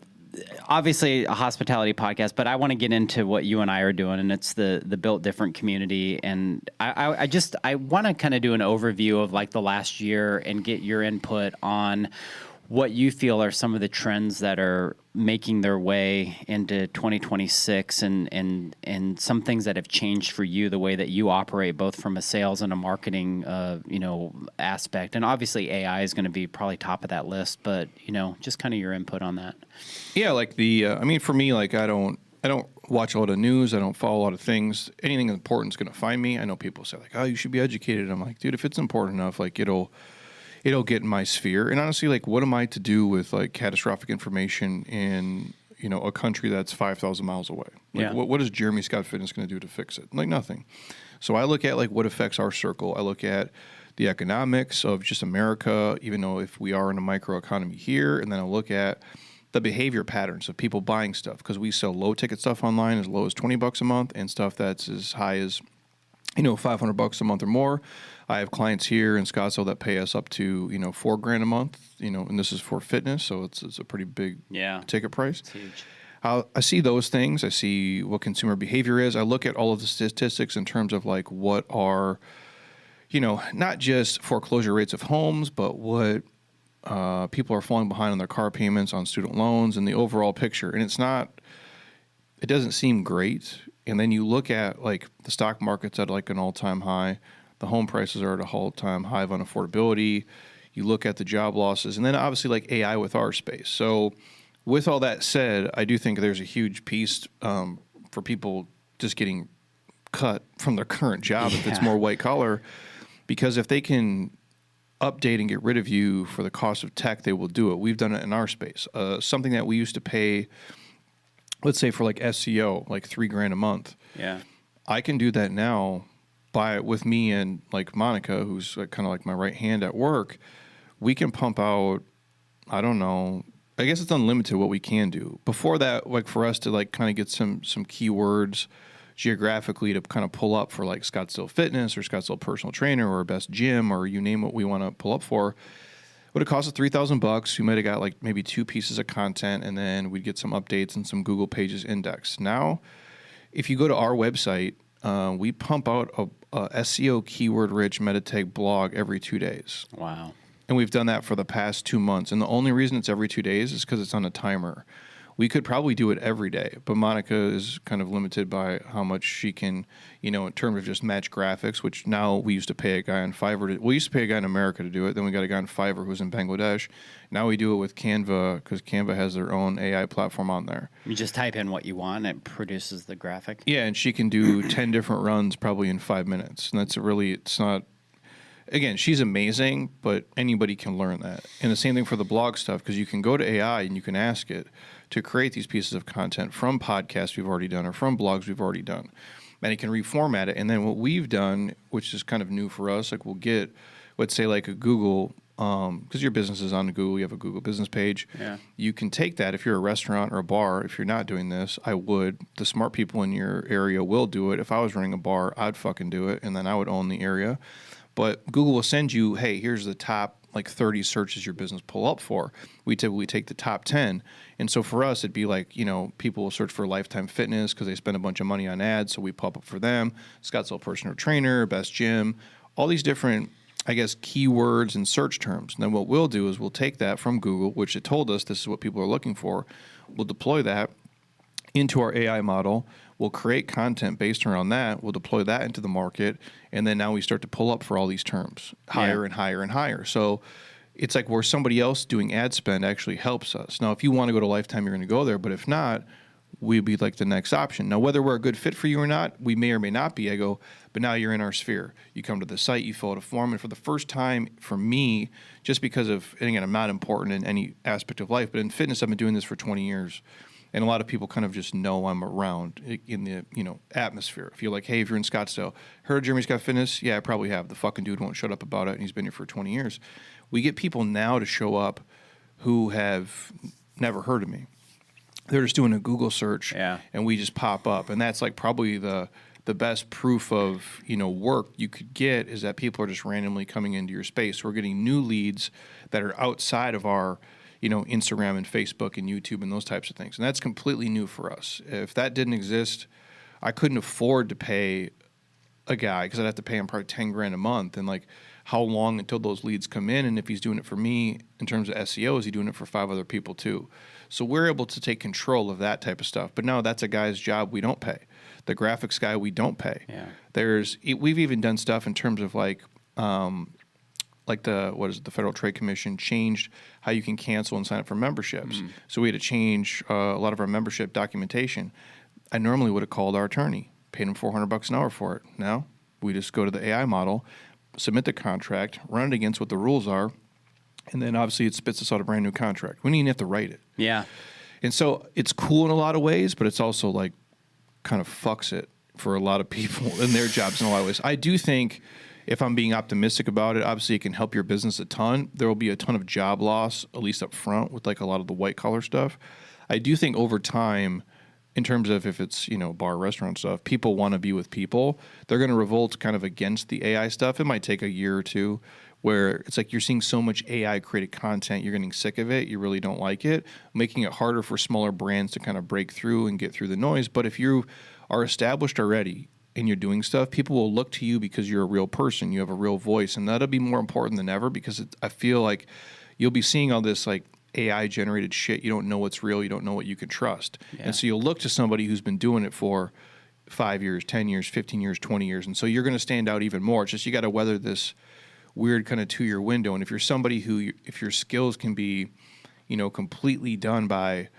obviously a hospitality podcast, but I want to get into what you and I are doing, and it's the Built Different community. And I want to kind of do an overview of like the last year and get your input on what you feel are some of the trends that are making their way into 2026 and some things that have changed for you, the way that you operate, both from a sales and a marketing, aspect. And obviously AI is going to be probably top of that list, but, just kind of your input on that. Yeah, like for me, like I don't watch a lot of news. I don't follow a lot of things. Anything important is going to find me. I know people say like, oh, you should be educated. I'm like, dude, if it's important enough, like it'll get in my sphere. And honestly, like, what am I to do with like catastrophic information in, a country that's 5,000 miles away? Like, what is Jeremy Scott Fitness going to do to fix it? Like nothing. So I look at like what affects our circle. I look at the economics of just America, even though if we are in a micro economy here, and then I look at the behavior patterns of people buying stuff, because we sell low ticket stuff online as low as $20 a month and stuff that's as high as $500 a month or more. I have clients here in Scottsdale that pay us up to $4,000 a month. And this is for fitness, so it's a pretty big ticket price. It's huge. I see those things. I see what consumer behavior is. I look at all of the statistics in terms of like what are, not just foreclosure rates of homes, but what people are falling behind on their car payments, on student loans, and the overall picture. And it doesn't seem great. And then you look at like the stock market's at like an all-time high. The home prices are at an all-time high of unaffordability. You look at the job losses, and then obviously like AI with our space. So with all that said, I do think there's a huge piece for people just getting cut from their current job if it's more white collar, because if they can update and get rid of you for the cost of tech, they will do it. We've done it in our space. Something that we used to pay, let's say for like SEO, like $3,000 a month. Yeah. I can do that now with me and like Monica, who's kind of like my right hand at work. We can pump out, I don't know, I guess it's unlimited what we can do. Before that, like for us to like kind of get some keywords geographically to kind of pull up for like Scottsdale Fitness or Scottsdale Personal Trainer or Best Gym or you name what we want to pull up for, would have cost us $3,000. We might have got like maybe 2 pieces of content, and then we'd get some updates and some Google Pages index. Now, if you go to our website, we pump out a SEO keyword-rich meta tag blog every 2 days. Wow. And we've done that for the past 2 months. And the only reason it's every 2 days is because it's on a timer. We could probably do it every day, but Monica is kind of limited by how much she can, in terms of just match graphics, which now we used to pay a guy on Fiverr. We used to pay a guy in America to do it. Then we got a guy on Fiverr who's in Bangladesh. Now we do it with Canva because Canva has their own AI platform on there. You just type in what you want, and it produces the graphic? Yeah, and she can do 10 different runs probably in 5 minutes. And it's not... Again, she's amazing, but anybody can learn that. And the same thing for the blog stuff, because you can go to AI and you can ask it to create these pieces of content from podcasts we've already done or from blogs we've already done. And it can reformat it. And then what we've done, which is kind of new for us, like we'll get, let's say like a Google, because your business is on Google, you have a Google business page. Yeah. You can take that if you're a restaurant or a bar. If you're not doing this, I would. The smart people in your area will do it. If I was running a bar, I'd fucking do it, and then I would own the area. But Google will send you, hey, here's the top like 30 searches your business pull up for. We typically take the top 10. And so for us, it'd be like, people will search for Lifetime Fitness because they spend a bunch of money on ads. So we pop up for them. Scottsdale Personal Trainer, Best Gym, all these different, I guess, keywords and search terms. And then what we'll do is we'll take that from Google, which it told us this is what people are looking for. We'll deploy that into our AI model. We'll create content based around that. We'll deploy that into the market. And then now we start to pull up for all these terms higher and higher and higher. So it's like where somebody else doing ad spend actually helps us. Now, if you want to go to Lifetime, you're going to go there. But if not, we'd be like the next option. Now, whether we're a good fit for you or not, we may or may not be. I go, but now you're in our sphere. You come to the site, you fill out a form. And for the first time for me, just because of, and again, I'm not important in any aspect of life, but in fitness, I've been doing this for 20 years. And a lot of people kind of just know I'm around in the, atmosphere. If you're like, hey, if you're in Scottsdale, heard Jeremy's got fitness? Yeah, I probably have. The fucking dude won't shut up about it, and he's been here for 20 years. We get people now to show up who have never heard of me. They're just doing a Google search, and we just pop up. And that's like probably the best proof of, work you could get is that people are just randomly coming into your space. We're getting new leads that are outside of our Instagram and Facebook and YouTube and those types of things. And that's completely new for us. If that didn't exist, I couldn't afford to pay a guy because I'd have to pay him probably $10,000 a month. And like, how long until those leads come in? And if he's doing it for me in terms of SEO, is he doing it for 5 other people too? So we're able to take control of that type of stuff. But no, that's a guy's job we don't pay. The graphics guy we don't pay. Yeah. We've even done stuff in terms of like the Federal Trade Commission changed how you can cancel and sign up for memberships. So we had to change a lot of our membership documentation. I normally would have called our attorney, paid him $400 an hour for it. Now we just go to the AI model, submit the contract, run it against what the rules are, and then obviously it spits us out a brand new contract. We don't even have to write it. Yeah. And so it's cool in a lot of ways, but it's also like kind of fucks it for a lot of people in their jobs in a lot of ways. I do think, if I'm being optimistic about it, obviously it can help your business a ton. There will be a ton of job loss, at least up front, with like a lot of the white collar stuff. I do think over time, in terms of if it's, bar, restaurant stuff, people want to be with people. They're going to revolt kind of against the AI stuff. It might take a year or two where it's like you're seeing so much AI created content, you're getting sick of it, you really don't like it, making it harder for smaller brands to kind of break through and get through the noise. But if you are established already, and you're doing stuff, people will look to you because you're a real person. You have a real voice, and that'll be more important than ever because I feel like you'll be seeing all this like AI-generated shit. You don't know what's real. You don't know what you can trust. Yeah. And so you'll look to somebody who's been doing it for 5 years, 10 years, 15 years, 20 years, and so you're going to stand out even more. It's just you got to weather this weird kind of 2-year window. And if you're somebody who, if your skills can be, completely done by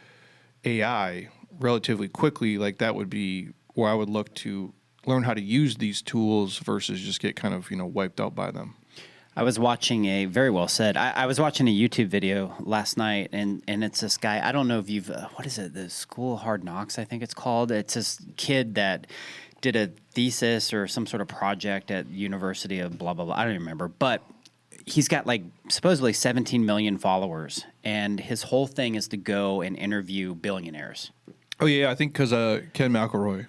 AI relatively quickly, like that would be where I would look to learn how to use these tools versus just get kind of, wiped out by them. I was watching very well said. I was watching a YouTube video last night, and it's this guy. I don't know if you've, what is it? The School Hard Knocks, I think it's called. It's this kid that did a thesis or some sort of project at University of blah, blah, blah. I don't even remember. But he's got like supposedly 17 million followers, and his whole thing is to go and interview billionaires. Oh yeah, I think because Ken McElroy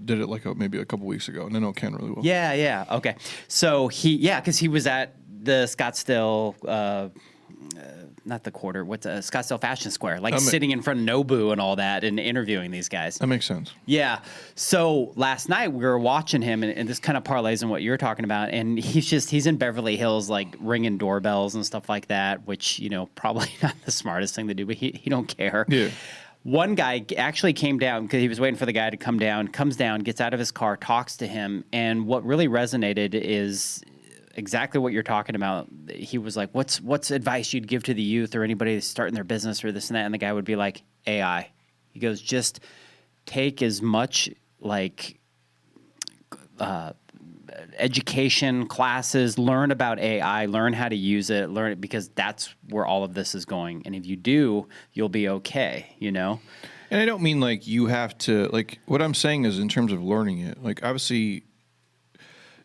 did it like maybe a couple weeks ago, and I know Ken really well. Yeah. Okay. So because he was at the Scottsdale, not the quarter, what's Scottsdale Fashion Square, like sitting in front of Nobu and all that and interviewing these guys. That makes sense. Yeah. So last night we were watching him, and this kind of parlays in what you're talking about. And he's in Beverly Hills, like ringing doorbells and stuff like that, which, probably not the smartest thing to do, but he don't care. Yeah. One guy actually came down because he was waiting for the guy to come down, comes down, gets out of his car, talks to him. And what really resonated is exactly what you're talking about. He was like, what's advice you'd give to the youth or anybody that's starting their business or this and that? And the guy would be like, AI. He goes, just take as much like education classes, learn about AI, learn how to use it, learn it, because that's where all of this is going. And if you do, you'll be okay, And I don't mean like you have to, like, what I'm saying is in terms of learning it, like, obviously,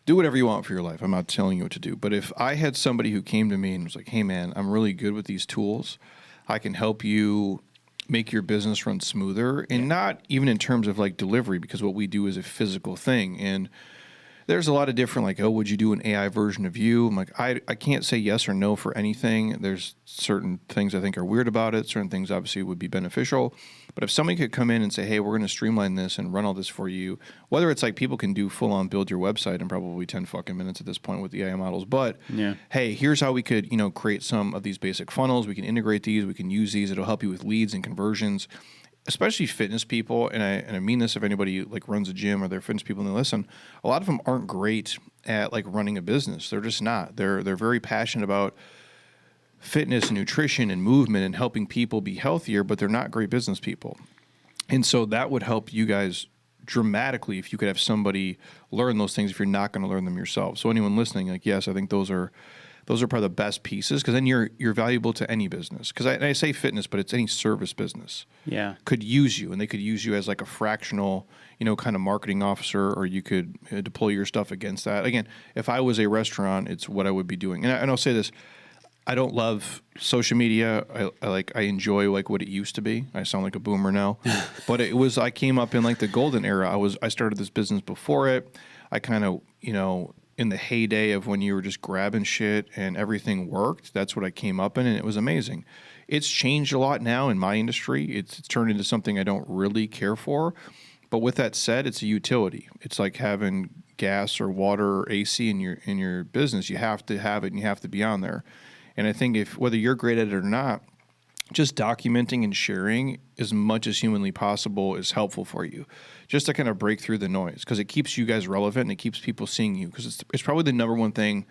do whatever you want for your life. I'm not telling you what to do. But if I had somebody who came to me and was like, hey, man, I'm really good with these tools, I can help you make your business run smoother, and not even in terms of like delivery, because what we do is a physical thing. And there's a lot of different, like, oh, would you do an AI version of you? I'm like, I can't say yes or no for anything. There's certain things I think are weird about it. Certain things obviously would be beneficial. But if somebody could come in and say, hey, we're going to streamline this and run all this for you, whether it's like people can do full on build your website in probably 10 fucking minutes at this point with the AI models. But hey, here's how we could, create some of these basic funnels. We can integrate these. We can use these. It'll help you with leads and conversions. Especially fitness people, and I mean this if anybody like runs a gym or they're fitness people and they listen, a lot of them aren't great at like running a business. They're just not. They're very passionate about fitness and nutrition and movement and helping people be healthier, but they're not great business people. And so that would help you guys dramatically if you could have somebody learn those things if you're not going to learn them yourself. So anyone listening, like, yes, I think those are probably the best pieces, because then you're valuable to any business. Because I say fitness, but it's any service business. Yeah, could use you, and they could use you as like a fractional, kind of marketing officer, or you could deploy your stuff against that. Again, if I was a restaurant, it's what I would be doing. And I'll say this: I don't love social media. I enjoy like what it used to be. I sound like a boomer now, but I came up in like the golden era. I started this business before it. I kind of in the heyday of when you were just grabbing shit and everything worked. That's what I came up in, and it was amazing. It's changed a lot now in my industry. It's turned into something I don't really care for. But with that said, it's a utility. It's like having gas or water or AC in your business. You have to have it, and you have to be on there. And I think whether you're great at it or not, just documenting and sharing as much as humanly possible is helpful for you, just to kind of break through the noise, because it keeps you guys relevant and it keeps people seeing you, because it's probably the number one thing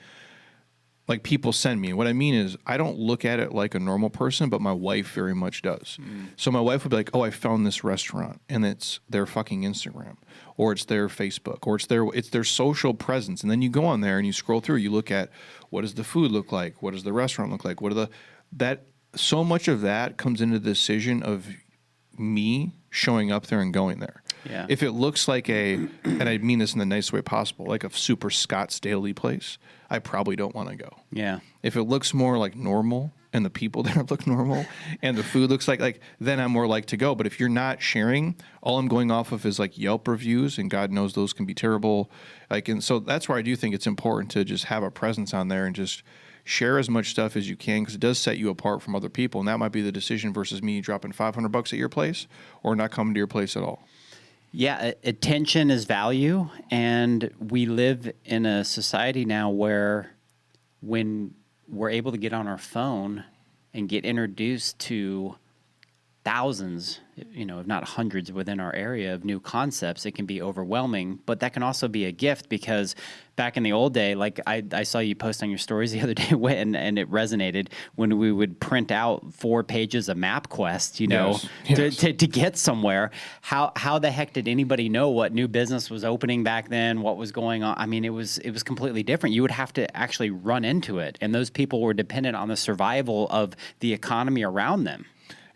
like people send me. And what I mean is I don't look at it like a normal person, but my wife very much does. So my wife would be like, oh, I found this restaurant, and it's their fucking Instagram, or it's their Facebook, or it's their social presence. And then you go on there and you scroll through, you look at what does the food look like? What does the restaurant look like? So much of that comes into the decision of me showing up there and going there. Yeah. If it looks like and I mean this in the nicest way possible, like a super Scottsdale place, I probably don't want to go. Yeah. If it looks more like normal and the people there look normal and the food looks like then I'm more like to go. But if you're not sharing, all I'm going off of is like Yelp reviews, and God knows those can be terrible. And so that's where I do think it's important to just have a presence on there and just share as much stuff as you can, because it does set you apart from other people. And that might be the decision versus me dropping $500 at your place or not coming to your place at all. Yeah, attention is value, and we live in a society now where when we're able to get on our phone and get introduced to thousands, if not hundreds within our area of new concepts, it can be overwhelming. But that can also be a gift, because back in the old day, like I saw you post on your stories the other day, and it resonated when we would print out 4 pages of MapQuest, Yes. To get somewhere. How the heck did anybody know what new business was opening back then, what was going on? I mean, it was completely different. You would have to actually run into it, and those people were dependent on the survival of the economy around them.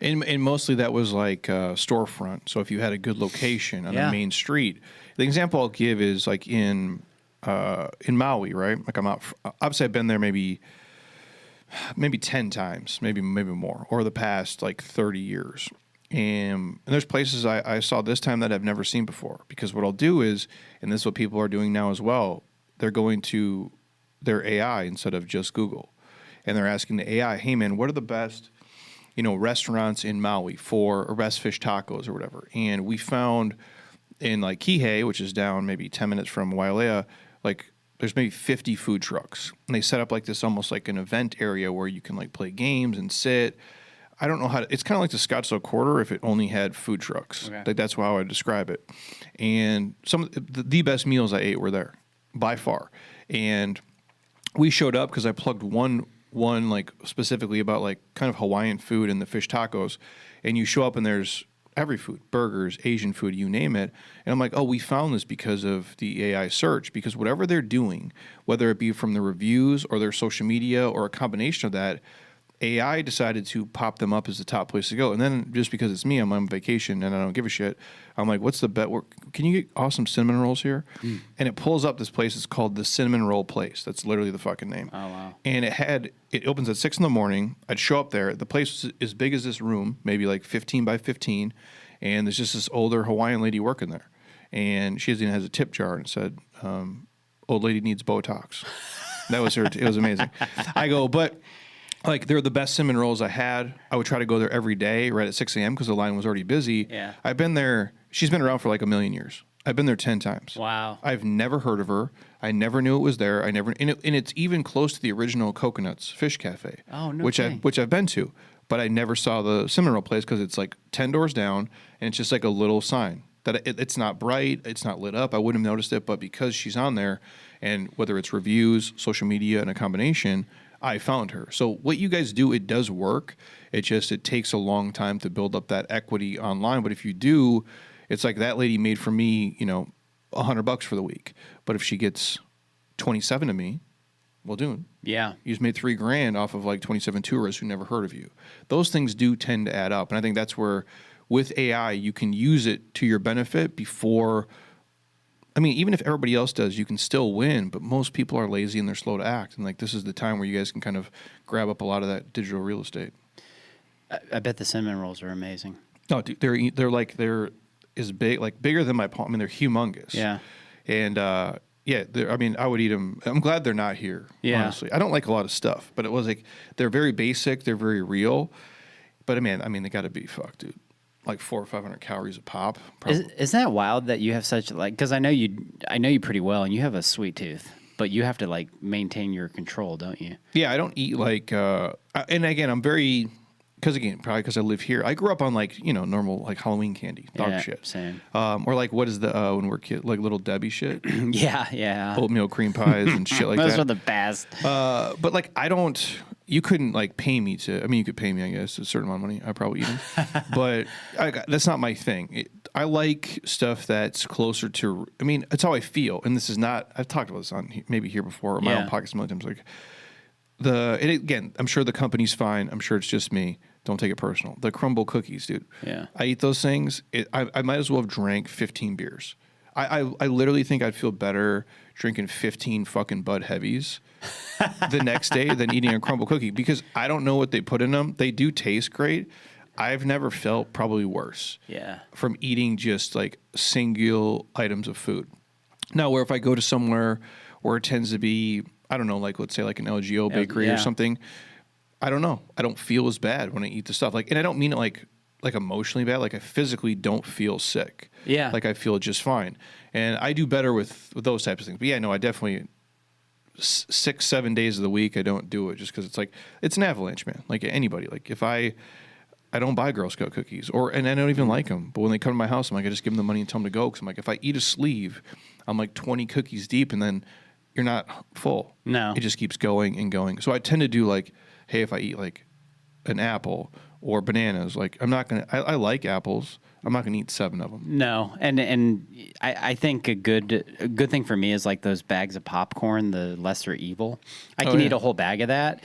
And mostly that was like storefront. So if you had a good location on a main street, the example I'll give is like in Maui, right? Like obviously I've been there maybe 10 times, maybe more, over the past like 30 years. And there's places I saw this time that I've never seen before, because what I'll do is, and this is what people are doing now as well, they're going to their AI instead of just Google. And they're asking the AI, hey man, what are the best, restaurants in Maui for arrest fish tacos or whatever? And we found in like Kihei, which is down maybe 10 minutes from Wailea, like there's maybe 50 food trucks. And they set up like this almost like an event area where you can like play games and sit. I don't know how to, it's kind of like the Scottsdale Quarter if it only had food trucks. Okay. Like that's how I would describe it. And some of the best meals I ate were there by far. And we showed up because I plugged one like specifically about like kind of Hawaiian food and the fish tacos. And you show up and there's every food, burgers, Asian food, you name it. And I'm like, oh, we found this because of the AI search, because whatever they're doing, whether it be from the reviews or their social media or a combination of that, AI decided to pop them up as the top place to go. And then just because it's me, I'm on vacation and I don't give a shit, I'm like, what's the bet? Can you get awesome cinnamon rolls here? Mm. And it pulls up this place. It's called the Cinnamon Roll Place. That's literally the fucking name. Oh, wow. And it opens at 6 a.m. I'd show up there. The place was as big as this room, maybe like 15 by 15. And there's just this older Hawaiian lady working there. And she even has a tip jar and said, old lady needs Botox. That was her. It was amazing. I go, but like they're the best cinnamon rolls I had. I would try to go there every day right at 6 a.m. because the line was already busy. Yeah. I've been there. She's been around for like a million years. I've been there 10 times. Wow. I've never heard of her. I never knew it was there. And it's even close to the original Coconuts Fish Cafe. Oh, no which kidding. I've been to, but I never saw the cinnamon roll place because it's like 10 doors down and it's just like a little sign that it's not bright, it's not lit up. I wouldn't have noticed it, but because she's on there, and whether it's reviews, social media, and a combination, I found her. So what you guys do, it does work. It takes a long time to build up that equity online. But if you do, it's like that lady made for me, $100 for the week. But if she gets 27 to me, well, dude, yeah, you just made $3,000 off of like 27 tourists who never heard of you. Those things do tend to add up. And I think that's where with AI, you can use it to your benefit before. I mean, even if everybody else does, you can still win, but most people are lazy and they're slow to act. And like, this is the time where you guys can kind of grab up a lot of that digital real estate. I bet the cinnamon rolls are amazing. No, dude, they're as big, like bigger than my palm. I mean, they're humongous. Yeah. And, I would eat them. I'm glad they're not here. Yeah. Honestly, I don't like a lot of stuff, but it was like, they're very basic. They're very real, but I mean, they gotta be fucked, dude. Like 400 or 500 calories a pop. Isn't that wild that you have such because I know you pretty well and you have a sweet tooth, but you have to like maintain your control, don't you? Yeah, I don't eat like, and again, I'm very, probably because I live here. I grew up on like normal like Halloween candy, dog shit. Same. Or like what is the when we're kids, like Little Debbie shit. Yeah. Oatmeal cream pies and shit like Those that. are the best. But like I don't. You couldn't like pay me to. I mean, you could pay me, I guess, a certain amount of money. I probably eat them, but that's not my thing. I like stuff that's closer to. I mean, it's how I feel, and this is not. I've talked about this on maybe here before, or my own podcast many times. Like again, I'm sure the company's fine. I'm sure it's just me. Don't take it personal. The crumble cookies, dude. Yeah, I eat those things. I might as well have drank 15 beers. I literally think I'd feel better drinking 15 fucking Bud Heavies the next day than eating a crumble cookie, because I don't know what they put in them. They do taste great. I've never felt probably worse from eating just like single items of food. Now, where if I go to somewhere where it tends to be, I don't know, like let's say like an LGO bakery or something, I don't know. I don't feel as bad when I eat the stuff. Like, and I don't mean it like emotionally bad. Like I physically don't feel sick. Yeah. Like I feel just fine. And I do better with those types of things. But yeah, no, I definitely 6-7 days of the week I don't do it just because it's like it's an avalanche, man. Like anybody, like if I don't buy Girl Scout cookies and I don't even like them, but when they come to my house, I'm like I just give them the money and tell them to go, because I'm like if I eat a sleeve, I'm like 20 cookies deep and then you're not full. No, it just keeps going and going. So I tend to do like, hey, if I eat like an apple or bananas, like I'm not gonna. I like apples. I'm not gonna eat 7 of them. No, and I think a good thing for me is like those bags of popcorn, the lesser evil. I can eat a whole bag of that,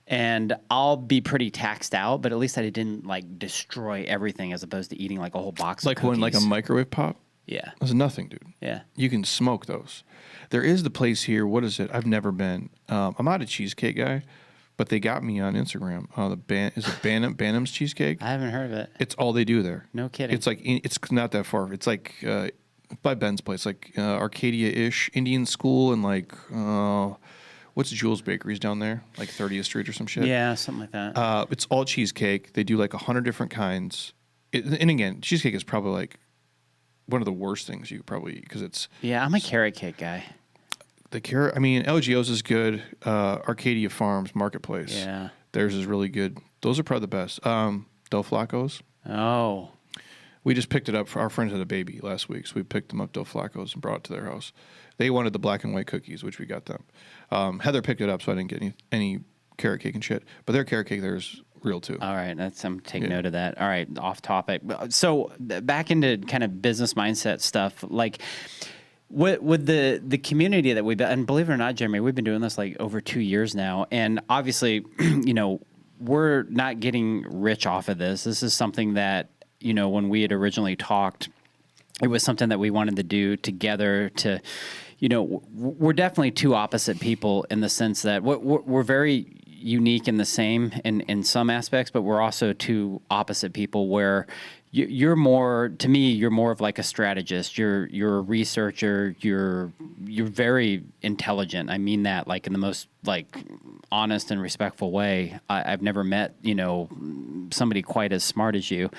and I'll be pretty taxed out. But at least I didn't like destroy everything, as opposed to eating like a whole box. Like of cookies. when like a microwave pop. Yeah, that's nothing, dude. Yeah, you can smoke those. There is the place here. What is it? I've never been. I'm not a cheesecake guy. but they got me on Instagram. Is it Bantam's Cheesecake? I haven't heard of it. It's all they do there. No kidding. It's like it's not that far. It's like by Ben's place, like Arcadia-ish, Indian school, and like what's Jules Bakeries down there, like 30th Street or some shit. Yeah, something like that. It's all cheesecake. They do like 100 different kinds. And again, cheesecake is probably like one of the worst things you probably eat because it's. Yeah, I'm a carrot cake guy. The carrot. I mean, LGO's is good. Arcadia Farms Marketplace. Yeah. Theirs is really good. Those are probably the best. Del Flacco's. Oh. We just picked it up for our friends had a baby last week, so we picked them up Del Flacco's and brought it to their house. They wanted the black and white cookies, which we got them. Heather picked it up, so I didn't get any carrot cake and shit. But their carrot cake there is real too. All right, I'm taking note of that. All right, off topic. So back into kind of business mindset stuff, like. With the community that we've, and believe it or not, Jeremy, we've been doing this like over 2 years now, and obviously, we're not getting rich off of this. This is something that, when we had originally talked, it was something that we wanted to do together to, we're definitely two opposite people in the sense that we're very unique in the same in some aspects, but we're also two opposite people where you're more, to me, you're more of like a strategist. You're a researcher. You're very intelligent. I mean that like in the most like honest and respectful way. I've never met, somebody quite as smart as you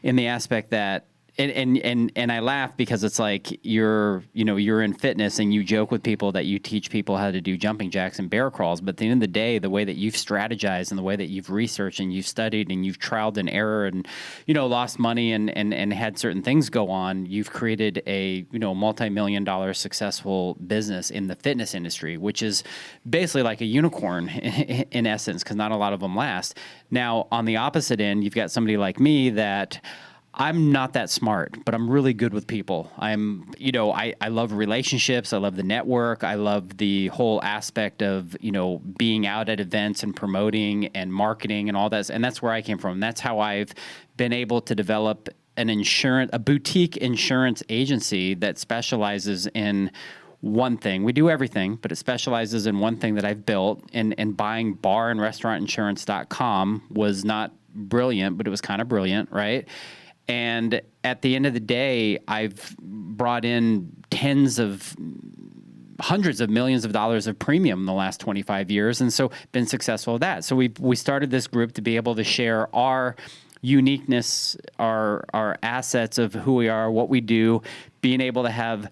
in the aspect that, and I laugh because it's like you're in fitness and you joke with people that you teach people how to do jumping jacks and bear crawls. But at the end of the day, the way that you've strategized and the way that you've researched and you've studied and you've trialed and error and, lost money and had certain things go on, you've created a, multi-million-dollar successful business in the fitness industry, which is basically like a unicorn in essence, because not a lot of them last. Now, on the opposite end, you've got somebody like me that I'm not that smart, but I'm really good with people. I love relationships. I love the network. I love the whole aspect of, being out at events and promoting and marketing and all that. And that's where I came from. That's how I've been able to develop a boutique insurance agency that specializes in one thing. We do everything, but it specializes in one thing that I've built. And buying bar and restaurantinsurance.com was not brilliant, but it was kind of brilliant, right? And at the end of the day, I've brought in hundreds of millions of dollars of premium in the last 25 years, and so been successful at that. So we started this group to be able to share our uniqueness, our assets of who we are, what we do, being able to have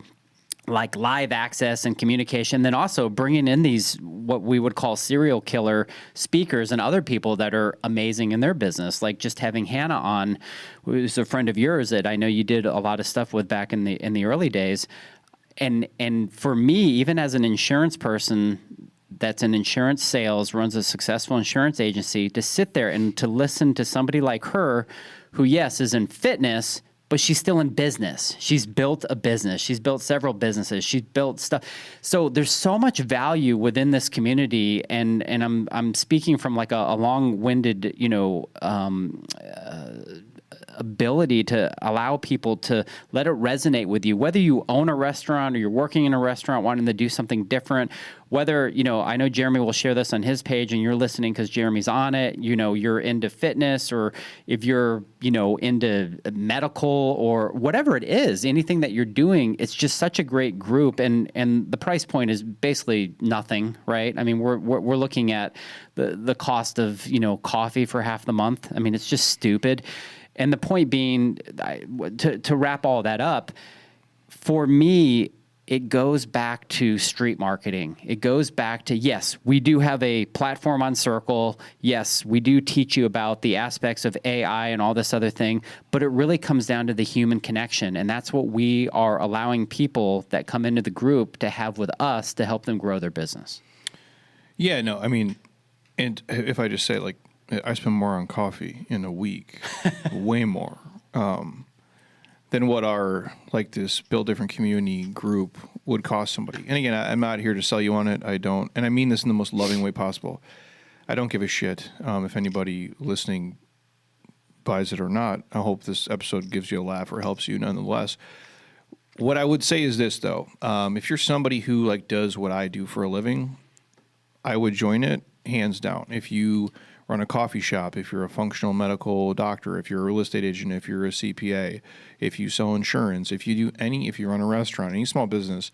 like live access and communication, then also bringing in these, what we would call serial killer speakers and other people that are amazing in their business. Like just having Hannah on, who's a friend of yours that I know you did a lot of stuff with back in the early days. And for me, even as an insurance person that's in insurance sales, runs a successful insurance agency, to sit there and to listen to somebody like her who, yes, is in fitness, but she's still in business. She's built a business. She's built several businesses. She's built stuff. So there's so much value within this community, and I'm speaking from like a long-winded, ability to allow people to let it resonate with you, whether you own a restaurant or you're working in a restaurant wanting to do something different, whether, I know Jeremy will share this on his page and you're listening because Jeremy's on it, you're into fitness, or if you're, into medical or whatever it is, anything that you're doing, it's just such a great group. And the price point is basically nothing, right? I mean, we're looking at the cost of, coffee for half the month. I mean, it's just stupid. And the point being, to wrap all that up, for me, it goes back to street marketing. It goes back to, yes, we do have a platform on Circle. Yes, we do teach you about the aspects of AI and all this other thing, but it really comes down to the human connection. And that's what we are allowing people that come into the group to have with us to help them grow their business. Yeah, no, I mean, and if I just say, like, I spend more on coffee in a week, way more, than what our, like, this Build Different community group would cost somebody. And again, I'm not here to sell you on it. I don't, and I mean this in the most loving way possible. I don't give a shit if anybody listening buys it or not. I hope this episode gives you a laugh or helps you nonetheless. What I would say is this, though. If you're somebody who, like, does what I do for a living, I would join it. hands down. If you run a coffee shop, if you're a functional medical doctor, if you're a real estate agent, if you're a CPA, if you sell insurance, if you run a restaurant, any small business.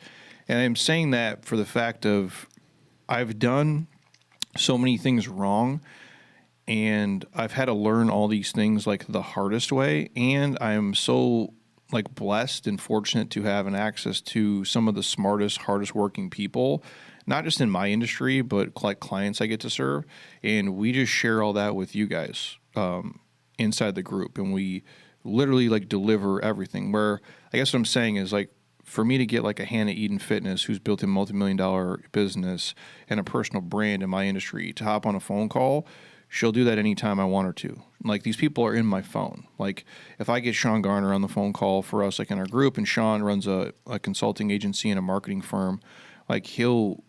And I'm saying that for the fact of I've done so many things wrong, and I've had to learn all these things like the hardest way. And I'm so like blessed and fortunate to have an access to some of the smartest, hardest working people, not just in my industry, but like clients I get to serve. And we just share all that with you guys inside the group. And we literally like deliver everything. Where I guess what I'm saying is like, for me to get like a Hannah Eden Fitness who's built a multi-million-dollar business and a personal brand in my industry to hop on a phone call, she'll do that anytime I want her to. Like, these people are in my phone. Like, if I get Sean Garner on the phone call for us, like in our group, and Sean runs a consulting agency and a marketing firm, like, he'll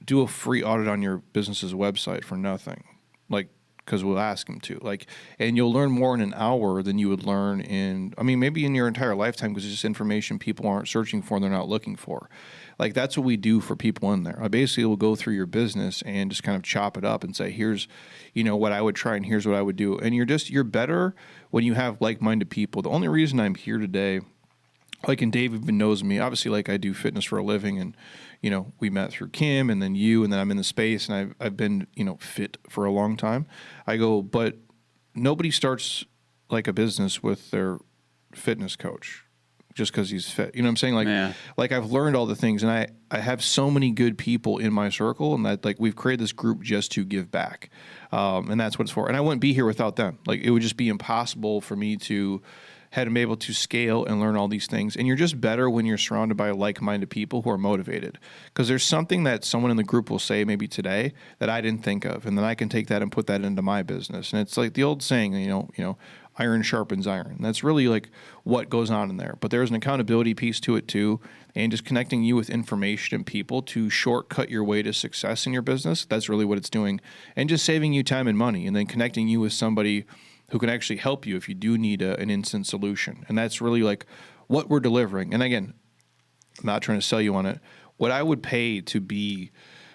do a free audit on your business's website for nothing. Like, because we'll ask him to. Like, and you'll learn more in an hour than you would learn in, I mean, maybe in your entire lifetime, because it's just information people aren't searching for and they're not looking for. Like, that's what we do for people in there. I basically will go through your business and just kind of chop it up and say, here's, you know, what I would try and here's what I would do. And you're better when you have like-minded people. The only reason I'm here today, like, and Dave even knows me, obviously, like, I do fitness for a living, and, you know, we met through Kim and then you, and then I'm in the space, and I've been, you know, fit for a long time. I go, but nobody starts like a business with their fitness coach just because he's fit. You know what I'm saying? Like, yeah. Like, I've learned all the things, and I have so many good people in my circle, and that, like, we've created this group just to give back. And that's what it's for. And I wouldn't be here without them. Like, it would just be impossible for me to had been able to scale and learn all these things. And you're just better when you're surrounded by like-minded people who are motivated. Because there's something that someone in the group will say maybe today that I didn't think of, and then I can take that and put that into my business. And it's like the old saying, you know, iron sharpens iron. And that's really like what goes on in there. But there's an accountability piece to it too, and just connecting you with information and people to shortcut your way to success in your business. That's really what it's doing. And just saving you time and money, and then connecting you with somebody who can actually help you if you do need an instant solution. And that's really like what we're delivering. And again, I'm not trying to sell you on it. What I would pay to be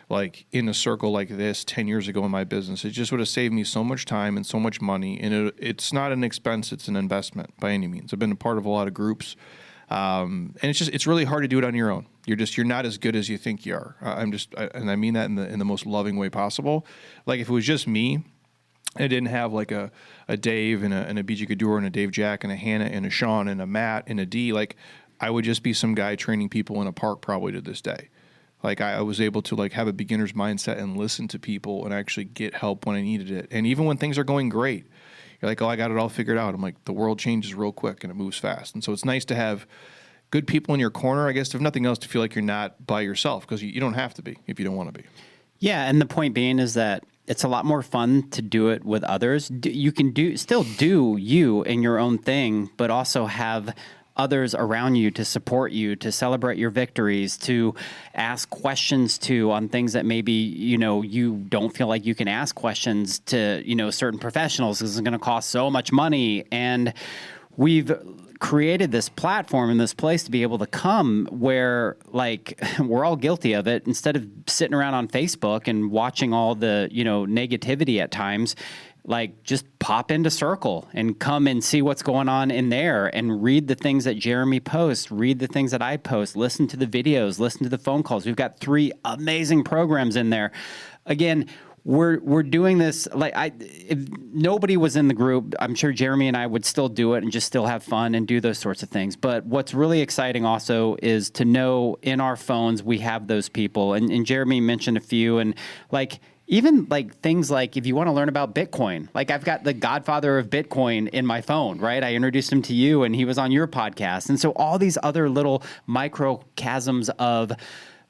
like in a circle like this 10 years ago in my business, it just would have saved me so much time and so much money. And it's not an expense, it's an investment by any means. I've been a part of a lot of groups. And it's really hard to do it on your own. You're not as good as you think you are. And I mean that in the most loving way possible. Like, if it was just me, I didn't have like a Dave and a BJ Gaddour and a Dave Jack and a Hannah and a Sean and a Matt and a D. Like, I would just be some guy training people in a park probably to this day. Like, I was able to like have a beginner's mindset and listen to people and actually get help when I needed it. And even when things are going great, you're like, oh, I got it all figured out. I'm like, the world changes real quick and it moves fast. And so it's nice to have good people in your corner, I guess, if nothing else, to feel like you're not by yourself, because you don't have to be if you don't want to be. Yeah, and the point being is that it's a lot more fun to do it with others. You can still do you and your own thing, but also have others around you to support you, to celebrate your victories, to ask questions to on things that maybe, you know, you don't feel like you can ask questions to, you know, certain professionals. This is going to cost so much money. And we've created this platform and this place to be able to come where, like, we're all guilty of it. Instead of sitting around on Facebook and watching all the, you know, negativity at times, like, just pop into Circle and come and see what's going on in there and read the things that Jeremy posts, read the things that I post, listen to the videos, listen to the phone calls. We've got 3 amazing programs in there. Again, we're doing this, like, if nobody was in the group, I'm sure Jeremy and I would still do it and just still have fun and do those sorts of things. But what's really exciting also is to know in our phones we have those people. And Jeremy mentioned a few, and like, even like things like if you want to learn about Bitcoin, like, I've got the godfather of Bitcoin in my phone, right? I introduced him to you and he was on your podcast. And so all these other little microchasms of,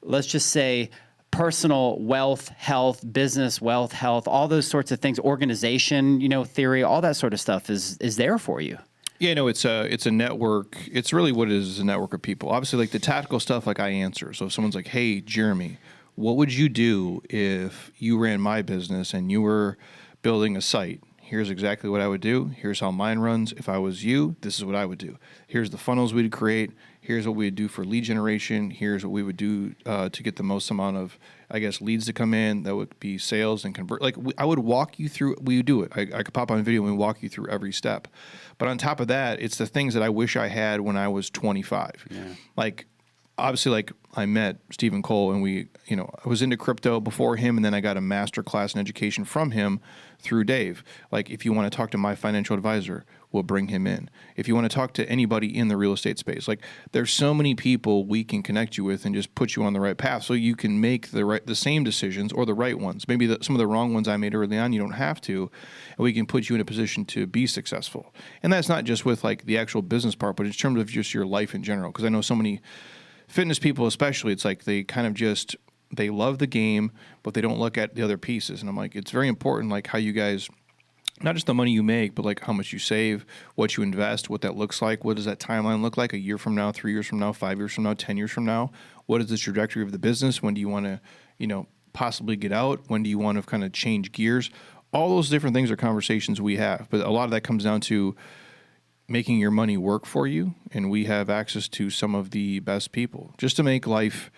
let's just say, personal wealth, health, business wealth, health, all those sorts of things, organization, you know, theory, all that sort of stuff is there for you. Yeah, no, it's a network. It's really what it is a network of people. Obviously, like the tactical stuff, like I answer. So if someone's like, hey, Jeremy, what would you do if you ran my business and you were building a site? Here's exactly what I would do. Here's how mine runs. If I was you, this is what I would do. Here's the funnels we'd create. Here's what we'd do for lead generation. Here's what we would do to get the most amount of, I guess, leads to come in. That would be sales and convert. Like I would walk you through. We would do it. I could pop on video and we walk you through every step. But on top of that, it's the things that I wish I had when I was 25. Yeah. Like obviously, like I met Stephen Cole and I was into crypto before him, and then I got a master class in education from him through Dave. Like if you want to talk to my financial advisor, we'll bring him in. If you want to talk to anybody in the real estate space, like there's so many people we can connect you with and just put you on the right path so you can make the same decisions or the right ones. Maybe some of the wrong ones I made early on, you don't have to, and we can put you in a position to be successful. And that's not just with like the actual business part, but in terms of just your life in general. Because I know so many fitness people especially, it's like they kind of just, they love the game, but they don't look at the other pieces. And I'm like, it's very important, like how you guys, not just the money you make, but like how much you save, what you invest, what that looks like. What does that timeline look like a year from now, 3 years from now, 5 years from now, 10 years from now? What is the trajectory of the business? When do you want to, possibly get out? When do you want to kind of change gears? All those different things are conversations we have. But a lot of that comes down to making your money work for you, and we have access to some of the best people just to make life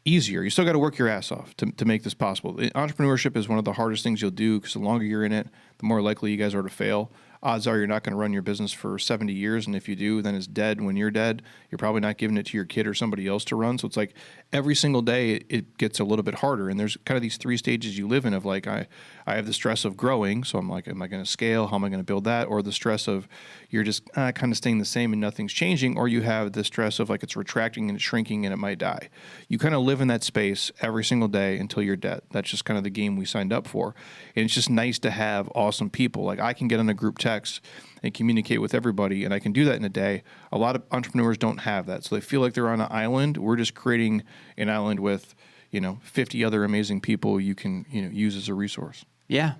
easier. You still got to work your ass off to make this possible. Entrepreneurship is one of the hardest things you'll do because the longer you're in it, the more likely you guys are to fail. Odds are you're not going to run your business for 70 years, and if you do, then it's dead when you're dead. You're probably not giving it to your kid or somebody else to run. So it's like every single day it gets a little bit harder, and there's kind of these 3 stages you live in of like I have the stress of growing, so I'm like, am I going to scale? How am I going to build that? Or the stress of you're just kind of staying the same and nothing's changing, or you have the stress of like it's retracting and it's shrinking and it might die. You kind of live in that space every single day until you're dead. That's just kind of the game we signed up for. And it's just nice to have awesome people. Like I can get on a group text and communicate with everybody, and I can do that in a day. A lot of entrepreneurs don't have that, so they feel like they're on an island. We're just creating an island with 50 other amazing people you can use as a resource. Yeah,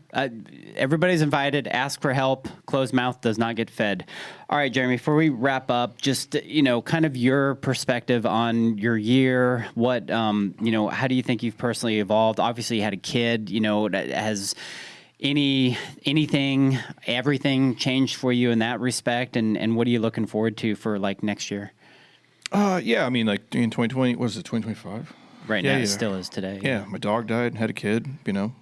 everybody's invited. Ask for help. Closed mouth does not get fed. All right, Jeremy, before we wrap up, just, kind of your perspective on your year. What, how do you think you've personally evolved? Obviously, you had a kid, has anything, everything changed for you in that respect? And what are you looking forward to for like next year? Yeah, I mean, like in 2020, what is it, 2025? Right now, it still is today. Yeah, my dog died, had a kid,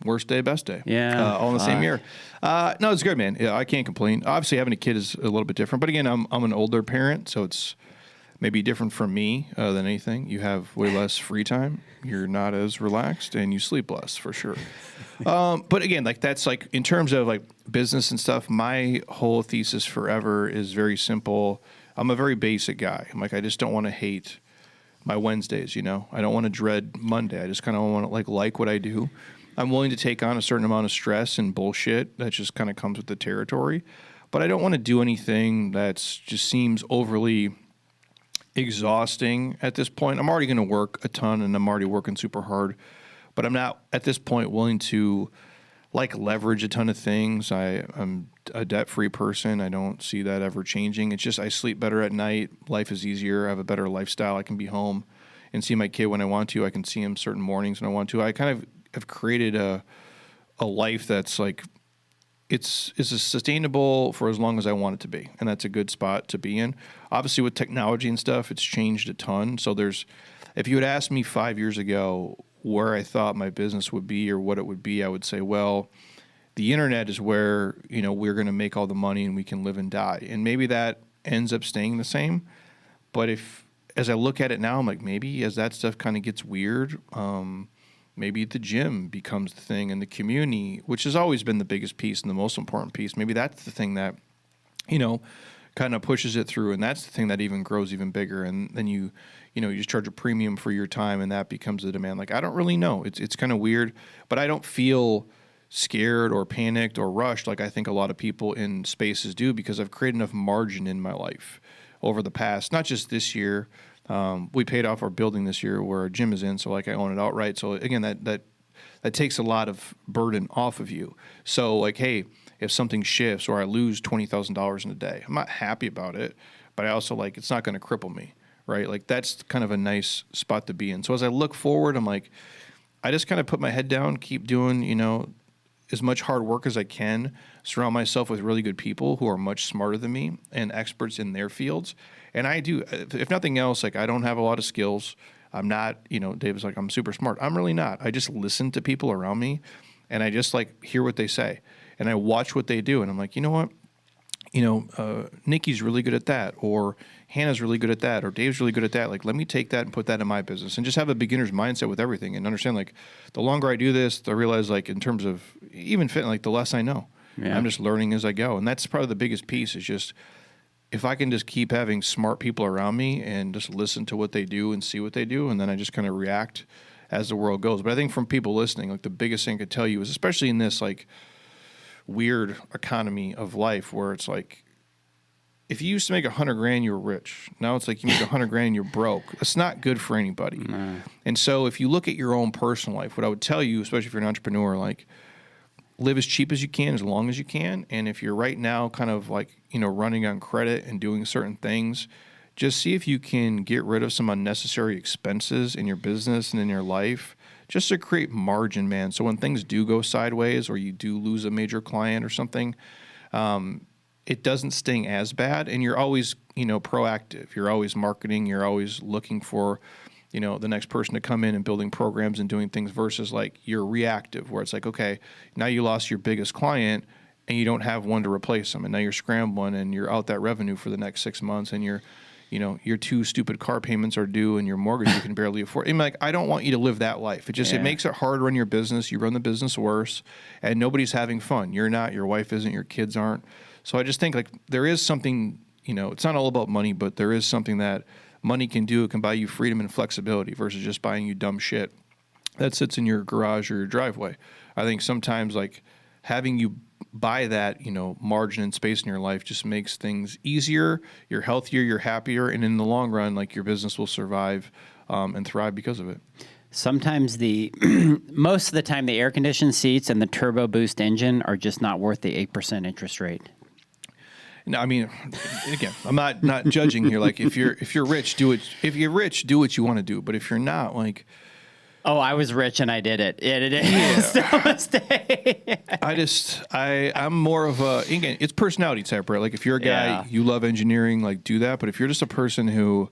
worst day, best day. Yeah. All in the same year. No, it's good, man. Yeah, I can't complain. Obviously, having a kid is a little bit different. But again, I'm an older parent, so it's maybe different for me than anything. You have way less free time. You're not as relaxed, and you sleep less, for sure. But again, like that's like in terms of like business and stuff, my whole thesis forever is very simple. I'm a very basic guy. I'm like, I just don't want to hate my Wednesdays, I don't want to dread Monday. I just kind of want to like what I do. I'm willing to take on a certain amount of stress and bullshit that just kind of comes with the territory, but I don't want to do anything that's just seems overly exhausting at this point. I'm already going to work a ton and I'm already working super hard, but I'm not at this point willing to like leverage a ton of things. I'm a debt-free person. I don't see that ever changing. It's just I sleep better at night. Life is easier. I have a better lifestyle. I can be home and see my kid when I want to. I can see him certain mornings when I want to. I kind of have created a life that's like it's sustainable for as long as I want it to be, and that's a good spot to be in. Obviously, with technology and stuff, it's changed a ton. So if you had asked me 5 years ago where I thought my business would be or what it would be, I would say, well, the internet is where, we're going to make all the money and we can live and die. And maybe that ends up staying the same. But as I look at it now, I'm like, maybe as that stuff kind of gets weird, maybe the gym becomes the thing and the community, which has always been the biggest piece and the most important piece. Maybe that's the thing that, kind of pushes it through. And that's the thing that even grows even bigger. And then you just charge a premium for your time and that becomes the demand. Like, I don't really know. It's kind of weird, but I don't feel scared or panicked or rushed like I think a lot of people in spaces do, because I've created enough margin in my life over the past, not just this year. We paid off our building this year where our gym is in, so like I own it outright. So again, that takes a lot of burden off of you. So like, hey, if something shifts or I lose $20,000 in a day, I'm not happy about it, but I also like it's not going to cripple me, right? Like that's kind of a nice spot to be in. So as I look forward, I'm like, I just kind of put my head down, keep doing, as much hard work as I can, surround myself with really good people who are much smarter than me and experts in their fields. And I do, if nothing else, like I don't have a lot of skills. I'm not, David's like, I'm super smart. I'm really not. I just listen to people around me and I just like hear what they say and I watch what they do. And I'm like, you know what? Nikki's really good at that, or Hannah's really good at that, or Dave's really good at that. Like, let me take that and put that in my business and just have a beginner's mindset with everything and understand, like, the longer I do this, I realize, like, in terms of even fitting, like, the less I know. Yeah. I'm just learning as I go. And that's probably the biggest piece is just if I can just keep having smart people around me and just listen to what they do and see what they do, and then I just kind of react as the world goes. But I think from people listening, like, the biggest thing I could tell you is, especially in this, like, weird economy of life where it's like, if you used to make $100,000, you were rich. Now it's like you make $100,000, you're broke. It's not good for anybody. No. And so if you look at your own personal life, what I would tell you, especially if you're an entrepreneur, like, live as cheap as you can, as long as you can. And if you're right now kind of like, running on credit and doing certain things, just see if you can get rid of some unnecessary expenses in your business and in your life, just to create margin, man. So when things do go sideways or you do lose a major client or something, it doesn't sting as bad. And you're always, proactive. You're always marketing. You're always looking for, the next person to come in and building programs and doing things versus like you're reactive where it's like, okay, now you lost your biggest client and you don't have one to replace them. And now you're scrambling and you're out that revenue for the next 6 months and your 2 stupid car payments are due and your mortgage you can barely afford. I'm like, I don't want you to live that life. It makes it hard to run your business. You run the business worse and nobody's having fun. You're not, your wife isn't, your kids aren't. So I just think like there is something, it's not all about money, but there is something that money can do. It can buy you freedom and flexibility versus just buying you dumb shit that sits in your garage or your driveway. I think sometimes like having you buy that, margin and space in your life just makes things easier. You're healthier, you're happier, and in the long run, like your business will survive and thrive because of it. Sometimes most of the time, the air conditioned seats and the turbo boost engine are just not worth the 8% interest rate. No, I mean, again, I'm not judging here. Like if you're rich, do it. If you're rich, do what you want to do. But if you're not, like, oh, I was rich and I did it. It is still a mistake. I'm more of a, again, it's personality type, right? Like if you're a guy, you love engineering, like do that. But if you're just a person who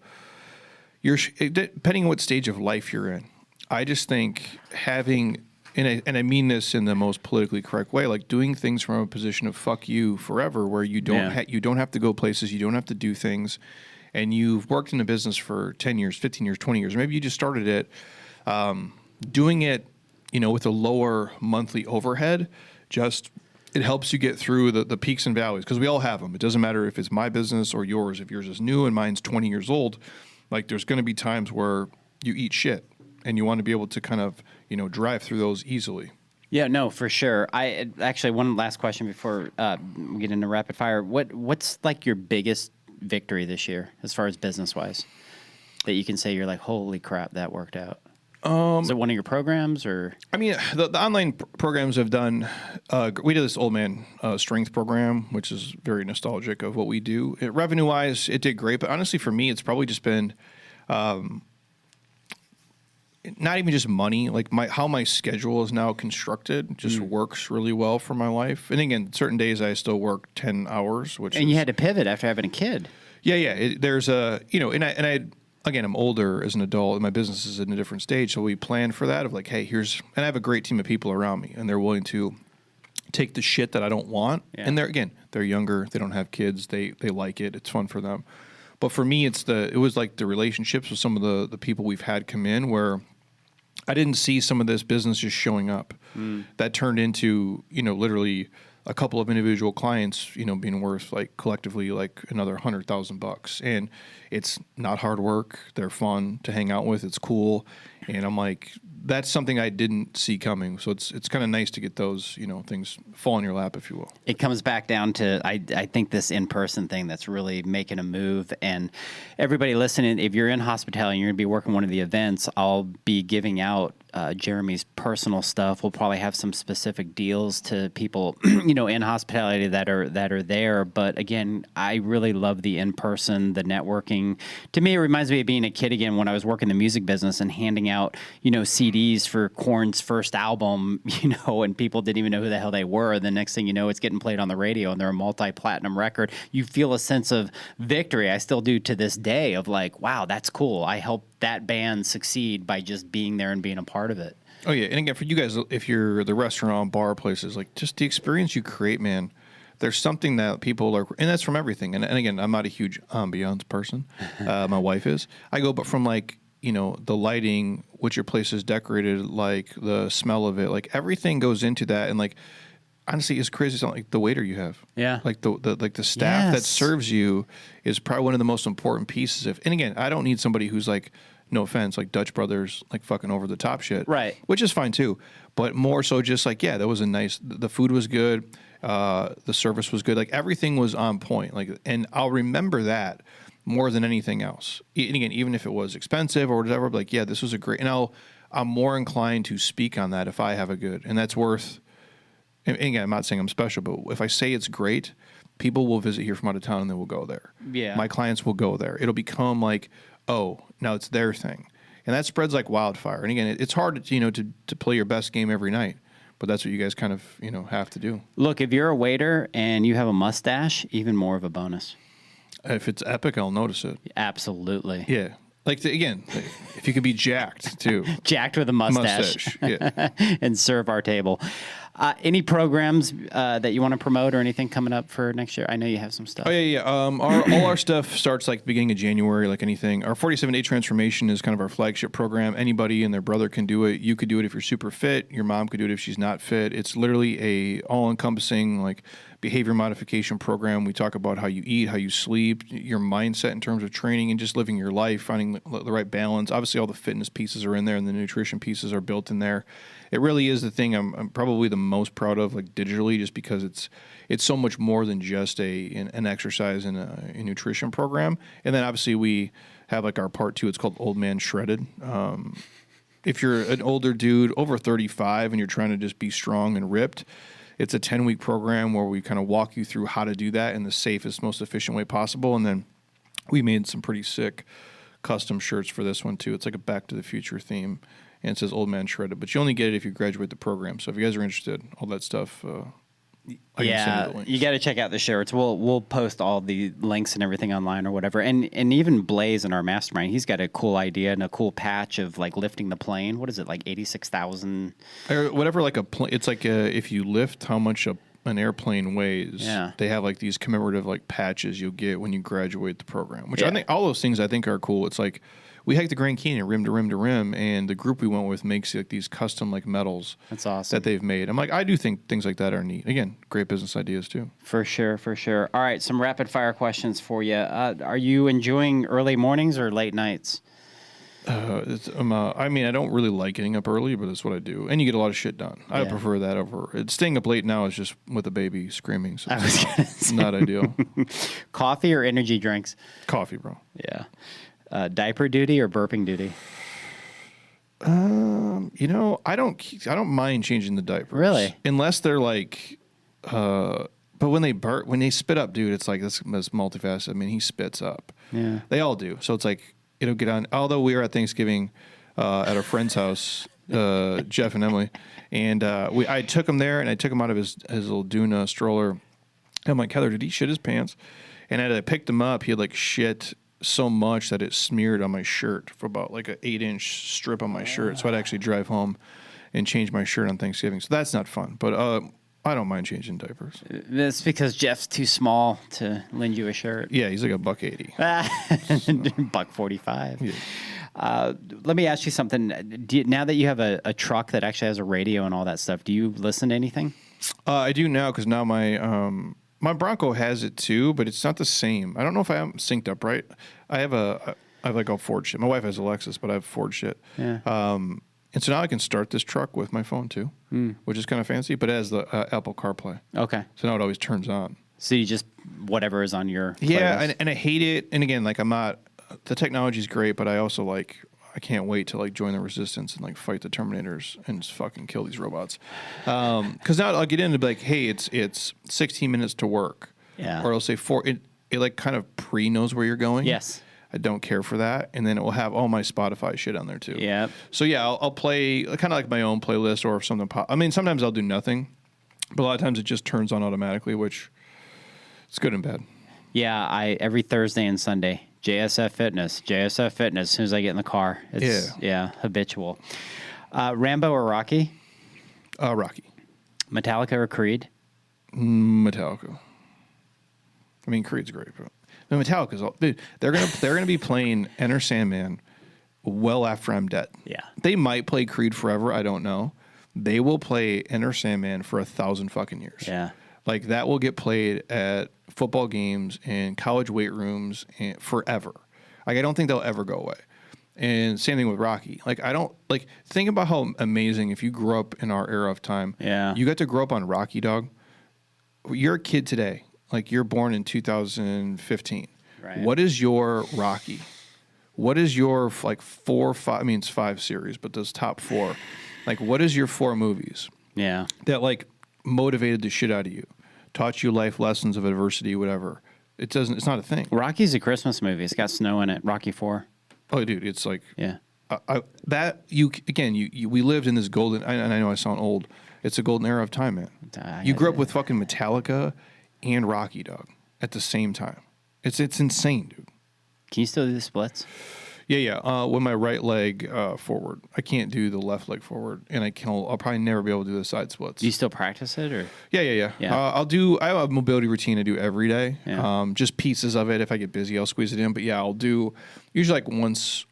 depending on what stage of life you're in, I just think having, and I mean this in the most politically correct way, like doing things from a position of fuck you forever, where you don't you don't have to go places, you don't have to do things, and you've worked in a business for 10 years, 15 years, 20 years, maybe you just started it, doing it, with a lower monthly overhead, it helps you get through the peaks and valleys, because we all have them. It doesn't matter if it's my business or yours. If yours is new and mine's 20 years old, like there's going to be times where you eat shit and you want to be able to kind of, drive through those easily. Yeah, no, for sure. I actually, one last question before we get into rapid fire. What's like your biggest victory this year as far as business wise that you can say you're like, holy crap, that worked out? Is it one of your programs or? I mean, the online programs have done, we did this old man strength program, which is very nostalgic of what we do. Revenue wise, it did great. But honestly, for me, it's probably just been, not even just money, like how my schedule is now constructed just works really well for my life. And again, certain days I still work 10 hours, you had to pivot after having a kid. Yeah. There's a, again, I'm older as an adult and my business is in a different stage. So we plan for that of like, hey, and I have a great team of people around me and they're willing to take the shit that I don't want. Yeah. And they're younger. They don't have kids. They like it. It's fun for them. But for me, it was like the relationships with some of the people we've had come in where I didn't see some of this business just showing up. That turned into, literally a couple of individual clients, being worth like collectively like another $100,000. And it's not hard work. They're fun to hang out with. It's cool. And I'm like, that's something I didn't see coming. So it's kind of nice to get those, things fall in your lap, if you will. It comes back down to, I think this in-person thing that's really making a move. And everybody listening, if you're in hospitality and you're going to be working one of the events, I'll be giving out Jeremy's personal stuff. We'll probably have some specific deals to people, in hospitality that are there. But again, I really love the in-person, the networking. To me, it reminds me of being a kid again when I was working the music business and handing out, CDs for Korn's first album, and people didn't even know who the hell they were. The next thing you know, it's getting played on the radio and they're a multi-platinum record. You feel a sense of victory. I still do to this day of like, wow, that's cool. I helped that band succeed by just being there and being a part of it. Oh yeah, and again, for you guys, if you're the restaurant, bar places, like just the experience you create, man. There's something that people are, and that's from everything. And again, I'm not a huge ambiance person. My wife is. I go, but from like the lighting, what your place is decorated, like the smell of it, like everything goes into that. And like honestly, it's crazy. It's not like the waiter you have. Yeah. Like the staff that serves you is probably one of the most important pieces. And again, I don't need somebody who's like, no offense, like Dutch Brothers, like fucking over the top shit. Right. Which is fine too. But more so just like, yeah, that was the food was good. The service was good. Like everything was on point. Like, and I'll remember that more than anything else. And again, even if it was expensive or whatever, like, yeah, this was a great, and I'm more inclined to speak on that if I have a good, and that's worth, and again, I'm not saying I'm special, but if I say it's great, people will visit here from out of town and they will go there. Yeah. My clients will go there. It'll become like, oh, now it's their thing. And that spreads like wildfire. And again, it's hard to play your best game every night, but that's what you guys kind of, have to do. Look, if you're a waiter and you have a mustache, even more of a bonus. If it's epic, I'll notice it. Absolutely. Yeah. Like, again, if you could be jacked, too. Jacked with a mustache. Yeah. And serve our table. Any programs that you want to promote or anything coming up for next year? I know you have some stuff. Oh, yeah. All our stuff starts like beginning of January, like anything. Our 47-day transformation is kind of our flagship program. Anybody and their brother can do it. You could do it if you're super fit. Your mom could do it if she's not fit. It's literally a all-encompassing, like, behavior modification program. We talk about how you eat, how you sleep, your mindset in terms of training and just living your life, finding the right balance. Obviously, all the fitness pieces are in there and the nutrition pieces are built in there. It really is the thing I'm probably the most proud of, like digitally, just because it's so much more than just an exercise and a nutrition program. And then obviously we have like our part 2. It's called Old Man Shredded. If you're an older dude over 35 and you're trying to just be strong and ripped, it's a 10-week program where we kind of walk you through how to do that in the safest, most efficient way possible. And then we made some pretty sick custom shirts for this one, too. It's like a Back to the Future theme, and it says Old Man Shredded. But you only get it if you graduate the program. So if you guys are interested, all that stuff, I can send you the links. You got to check out the shirts. We'll post all the links and everything online or whatever. And even Blaze in our mastermind, he's got a cool idea and a cool patch of like lifting the plane. What is it, like 86,000? Or whatever, like it's like if you lift how much an airplane weighs. Yeah. They have like these commemorative like patches you'll get when you graduate the program, which I think all those things I think are cool. It's like we hiked the Grand Canyon rim to rim to rim, and the group we went with makes like these custom like medals. That's awesome. That they've made. I'm like, I do think things like that are neat. Again, great business ideas too. For sure. All right, some rapid fire questions for you. Are you enjoying early mornings or late nights? I mean, I don't really like getting up early, but that's what I do. And you get a lot of shit done. I prefer that over staying up late now is just with a baby screaming. So it's not ideal. Coffee or energy drinks? Coffee, bro. Yeah. Diaper duty or burping duty? I don't mind changing the diapers. Really? Unless they're like, but when they spit up, dude, it's like that's multifaceted. I mean, he spits up. Yeah. They all do. So it's like, it'll get on. Although we were at Thanksgiving at a friend's house, Jeff and Emily, and I took him there and I took him out of his little Duna stroller. I'm like, Heather, did he shit his pants? And as I picked him up, he had like shit so much that it smeared on my shirt for about like an 8-inch strip on my shirt. So I'd actually drive home and change my shirt on Thanksgiving. So that's not fun. But I don't mind changing diapers. That's because Jeff's too small to lend you a shirt. Yeah, he's like $1.80. $1.45. Yeah. Let me ask you something. Now that you have a truck that actually has a radio and all that stuff, do you listen to anything? I do now because now my Bronco has it too, but it's not the same. I don't know if I am synced up right. I have like all Ford shit. My wife has a Lexus, but I have Ford shit. Yeah. And so now I can start this truck with my phone too, which is kind of fancy, but it has the Apple CarPlay. Okay. So now it always turns on. So you just, whatever is on your playlist. playlist. And I hate it. And again, like the technology is great, but I also like, I can't wait to like join the resistance and like fight the Terminators and just fucking kill these robots. Because now I'll get in and be like, hey, it's 16 minutes to work. Yeah. Or it'll say it like kind of knows where you're going. Yes. I don't care for that. And then it will have all my Spotify shit on there too. Yeah. So yeah, I'll play kind of like my own playlist, or if something I mean, sometimes I'll do nothing, but a lot of times it just turns on automatically, which it's good and bad. Yeah, every Thursday and Sunday, JSF Fitness. As soon as I get in the car, it's habitual. Rambo or Rocky? Rocky. Metallica or Creed? Metallica. I mean, Creed's great, but Metallica's dude. They're gonna be playing Enter Sandman well after I'm dead. Yeah, they might play Creed forever. I don't know. They will play Enter Sandman for 1,000 fucking years. Yeah, like that will get played at football games and college weight rooms and forever. Like I don't think they'll ever go away. And same thing with Rocky. Like I don't like think about how amazing if you grew up in our era of time. Yeah, you got to grow up on Rocky, dog. You're a kid today. Like you're born in 2015. Right. What is your Rocky? What is your like 4, 5? I mean, it's 5 series, but those top 4. Like, what is your 4 movies? Yeah. That like motivated the shit out of you, taught you life lessons of adversity, whatever. It doesn't. It's not a thing. Rocky's a Christmas movie. It's got snow in it. Rocky 4. Oh, dude, it's like yeah. We lived in this golden. And I know I sound old. It's a golden era of time, man. You grew up with fucking Metallica and Rocky, dog, at the same time. It's insane, dude. Can you still do the splits? Yeah. With my right leg forward, I can't do the left leg forward, and I'll probably never be able to do the side splits. Do you still practice it, or? Yeah. I have a mobility routine I do every day. Yeah. Just pieces of it. If I get busy, I'll squeeze it in. But yeah, I'll do usually like once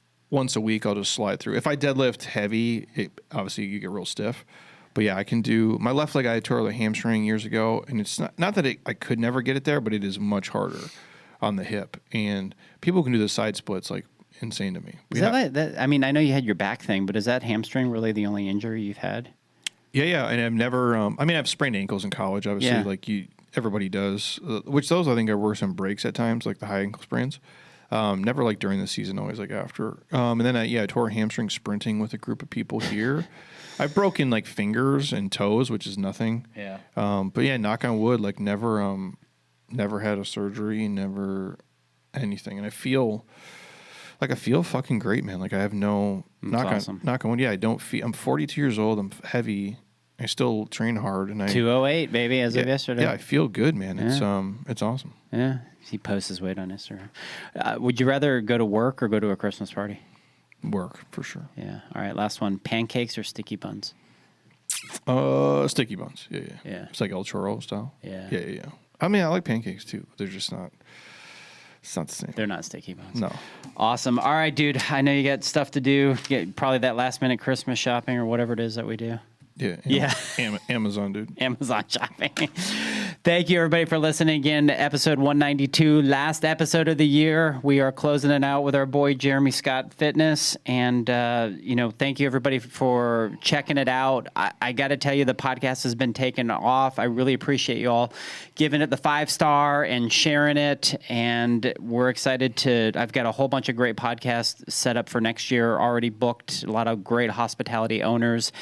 a week. I'll just slide through. If I deadlift heavy, obviously you get real stiff. But yeah, I can do my left leg. I tore the hamstring years ago, and it's not that I could never get it there, but it is much harder on the hip. And people can do the side splits like insane to me. Is that I mean, I know you had your back thing, but is that hamstring really the only injury you've had? Yeah, and I've never. I mean, I've sprained ankles in college, obviously, like everybody does. Which those I think are worse than breaks at times, like the high ankle sprains. Never like during the season, always like after. And then I tore a hamstring sprinting with a group of people here. I've broken like fingers and toes, which is nothing. Yeah. But yeah, knock on wood, like never had a surgery, never anything, and I feel fucking great, man. Like I have no knock on wood. Yeah, I don't feel. I'm 42 years old. I'm heavy. I still train hard, and 208, baby, as of yesterday. Yeah, I feel good, man. Yeah. It's awesome. Yeah, he posts his weight on Instagram. Would you rather go to work or go to a Christmas party? Work for sure. Yeah. All right. Last one: pancakes or sticky buns? Sticky buns. Yeah. It's like El Churro style. Yeah. I mean, I like pancakes too, but they're just not. It's not the same. They're not sticky buns. No. Awesome. All right, dude. I know you got stuff to do. Get probably that last minute Christmas shopping or whatever it is that we do. Yeah. Amazon, dude. Amazon shopping. Thank you, everybody, for listening again to episode 192, last episode of the year. We are closing it out with our boy Jeremy Scott Fitness. And, thank you, everybody, for checking it out. I got to tell you, the podcast has been taken off. I really appreciate you all giving it the 5-star and sharing it. And we're excited I've got a whole bunch of great podcasts set up for next year, already booked, a lot of great hospitality owners.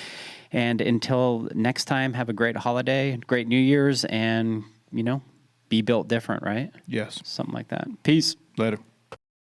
And until next time, have a great holiday, great New Year's, and, be built different, right? Yes. Something like that. Peace. Later.